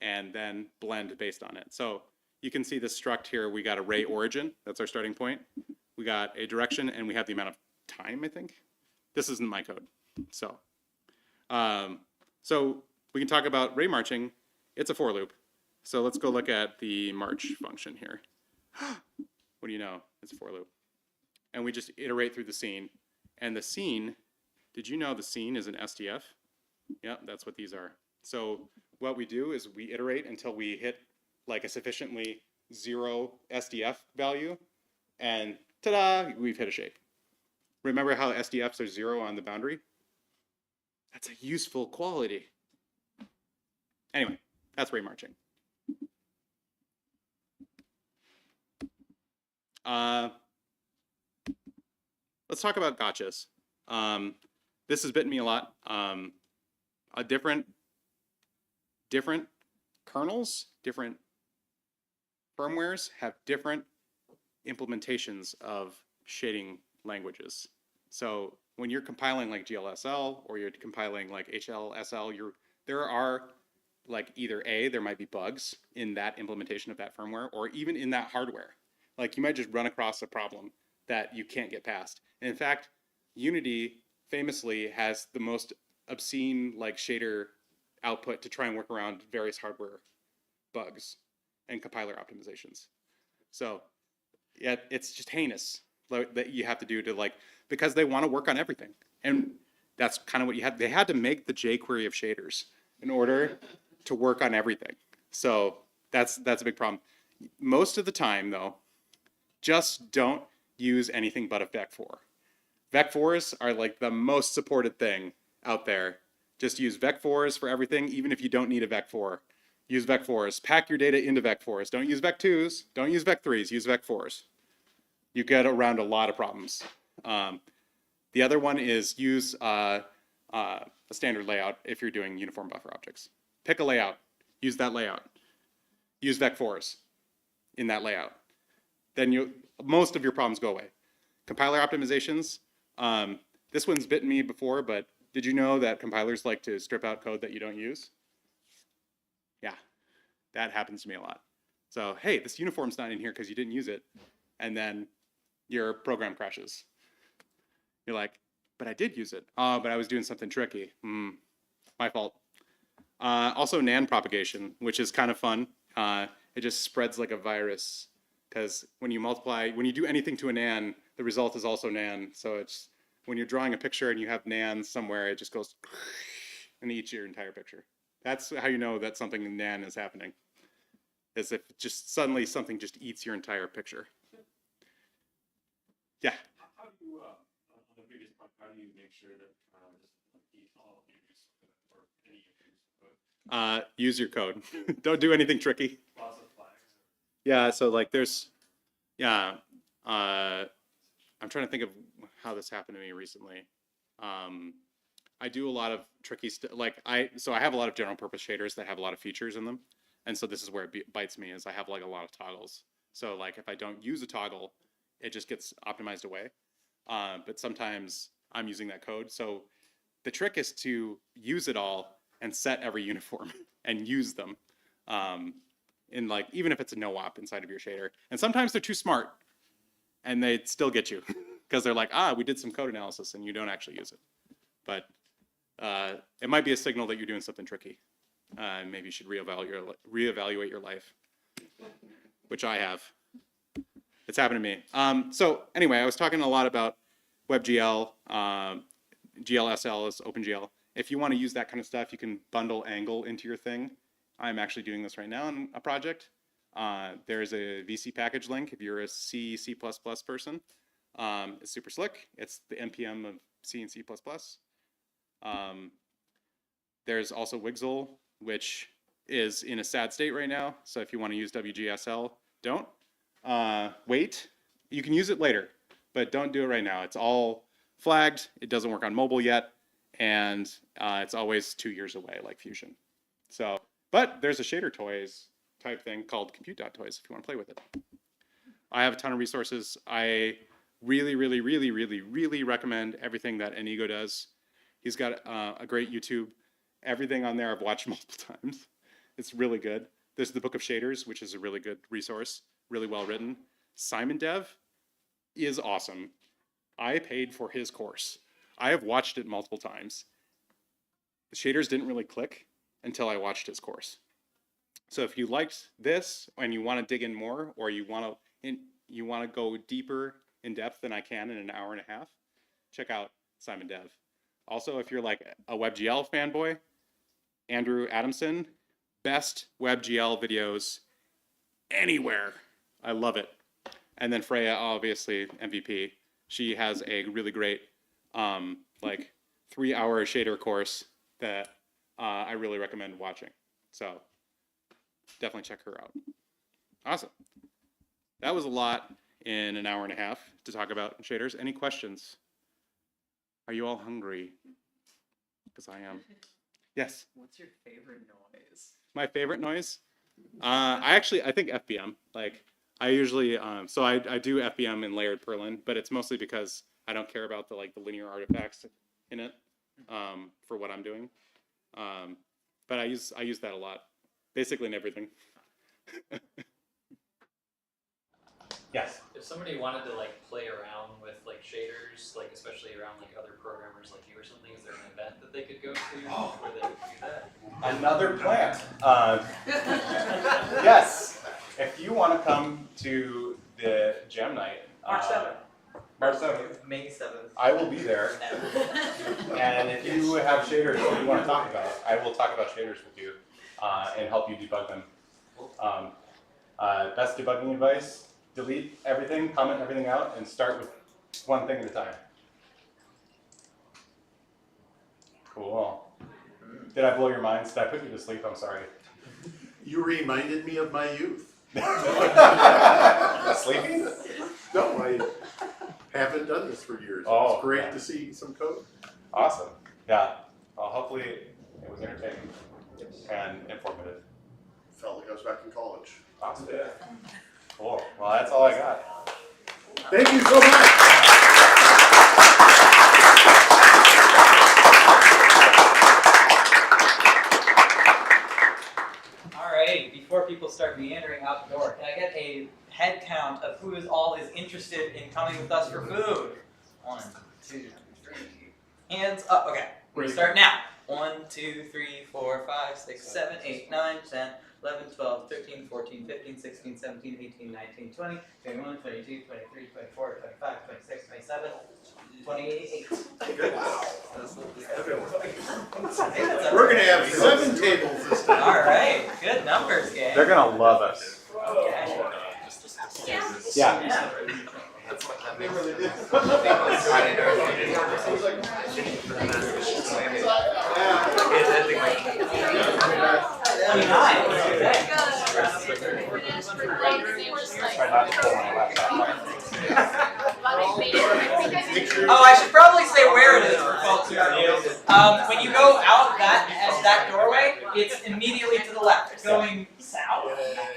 and then blend based on it. So you can see this struct here, we got a ray origin, that's our starting point. We got a direction, and we have the amount of time, I think. This isn't my code, so. So we can talk about ray marching. It's a for loop. So let's go look at the march function here. What do you know? It's a for loop. And we just iterate through the scene. And the scene, did you know the scene is an SDF? Yeah, that's what these are. So what we do is we iterate until we hit like a sufficiently 0 SDF value. And ta-da, we've hit a shape. Remember how SDFs are 0 on the boundary? That's a useful quality. Anyway, that's ray marching. Let's talk about gotchas. This has bitten me a lot. Different kernels, different firmwares have different implementations of shading languages. So when you're compiling like GLSL or you're compiling like HLSL, there are like either there might be bugs in that implementation of that firmware, or even in that hardware. Like you might just run across a problem that you can't get past. And in fact, Unity famously has the most obscene like shader output to try and work around various hardware bugs and compiler optimizations. So yeah, it's just heinous that you have to do to like, because they want to work on everything. And that's kind of what you had. They had to make the jQuery of shaders in order to work on everything. So that's a big problem. Most of the time though, just don't use anything but a vec4. Vec4s are like the most supported thing out there. Just use vec4s for everything, even if you don't need a vec4. Use vec4s. Pack your data into vec4s. Don't use vec2s. Don't use vec3s. Use vec4s. You get around a lot of problems. The other one is use a standard layout if you're doing uniform buffer objects. Pick a layout. Use that layout. Use vec4s in that layout. Then most of your problems go away. Compiler optimizations. This one's bitten me before, but did you know that compilers like to strip out code that you don't use? Yeah, that happens to me a lot. So, hey, this uniform's not in here because you didn't use it. And then your program crashes. You're like, but I did use it. Oh, but I was doing something tricky. My fault. Also NAN propagation, which is kind of fun. It just spreads like a virus because when you do anything to a NAN, the result is also NAN. So it's, when you're drawing a picture and you have NAN somewhere, it just goes and eats your entire picture. That's how you know that something in NAN is happening. As if just suddenly something just eats your entire picture. Yeah. How do you, on the previous part, how do you make sure that just eat all of your use or any of your use? Use your code. Don't do anything tricky. Lots of flags. Yeah, so like there's, I'm trying to think of how this happened to me recently. I do a lot of tricky stuff. I have a lot of general purpose shaders that have a lot of features in them. And so this is where it bites me, is I have like a lot of toggles. So like if I don't use a toggle, it just gets optimized away. But sometimes I'm using that code. So the trick is to use it all and set every uniform and use them. In like, even if it's a no-op inside of your shader. And sometimes they're too smart and they still get you because they're like, we did some code analysis and you don't actually use it. But it might be a signal that you're doing something tricky. Maybe you should reevaluate your life, which I have. It's happened to me. So anyway, I was talking a lot about WebGL. GLSL is OpenGL. If you want to use that kind of stuff, you can bundle Angle into your thing. I'm actually doing this right now in a project. There's a VC package link if you're a C person. It's super slick. It's the NPM of C and C++. There's also Wigzl, which is in a sad state right now. So if you want to use WGSL, don't. Wait. You can use it later, but don't do it right now. It's all flagged. It doesn't work on mobile yet. And it's always 2 years away, like Fusion. So, but there's a shader toys type thing called compute.toys if you want to play with it. I have a ton of resources. I really recommend everything that Inigo does. He's got a great YouTube. Everything on there I've watched multiple times. It's really good. There's the Book of Shaders, which is a really good resource, really well written. Simon Dev is awesome. I paid for his course. I have watched it multiple times. The shaders didn't really click until I watched his course. So if you liked this and you want to dig in more, or you want to go deeper in depth than I can in an hour and a half, check out Simon Dev. Also, if you're like a WebGL fanboy, Andrew Adamson, best WebGL videos anywhere. I love it. And then Freya, obviously MVP. She has a really great like 3-hour shader course that I really recommend watching. So definitely check her out. Awesome. That was a lot in an hour and a half to talk about shaders. Any questions? Are you all hungry? Because I am. Yes? What's your favorite noise? My favorite noise? I think FBM. Like, I usually, so I do FBM in layered Perlin, but it's mostly because I don't care about the linear artifacts in it for what I'm doing. But I use that a lot, basically in everything. Yes. If somebody wanted to play around with shaders, especially around other programmers like you or something, is there an event that they could go to where they could do that? Another plant. Yes. If you want to come to the Gem Night, March 7th. March 7th, May 7th. I will be there. And if you have shaders that you want to talk about, I will talk about shaders with you and help you debug them. Best debugging advice: delete everything, comment everything out, and start with one thing at a time. Cool. Did I blow your minds? Did I put you to sleep? I'm sorry. You reminded me of my youth. Sleeping? No, I haven't done this for years. Oh, It's great yeah. to see some code. Awesome. Yeah. Well, hopefully it was entertaining and informative. Felt like I was back in college. Awesome. Cool. Well, that's all I got. Thank you so much. Alrighty, before people start meandering out the door, can I get a head count of who all is interested in coming with us for food? 1, 2, 3. Hands up. Okay, we're gonna start now. 1, 2, 3, 4, 5, 6, 7, 8, 9, 10, 11, 12, 13, 14, 15, 16, 17, 18, 19, 20, 21, 22, 23, 24, 25, 26, 27, 28. We're going to have 7 tables this time. Alright, good numbers, gang. They're gonna love us. Okay. Yeah. They really did. Oh, I should probably say where it is for folks who are new. When you go out that doorway, it's immediately to the left. Going south?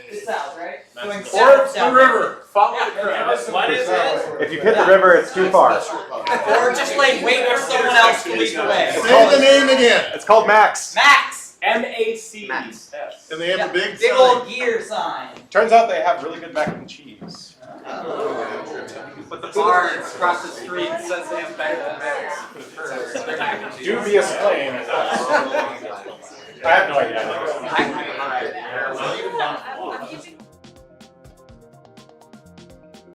It's south, right? Going south. Towards the river. Follow the river. What is it? If you hit the river, it's too far. Or just wait for someone else to lead the way. Say the name again. It's called Max. Max! MACS. And they have a big Big sign. old gear sign. Turns out they have really good mac and cheese. Oh. But the bar across the street says they have better than Dubious claim. I have no idea. Alright.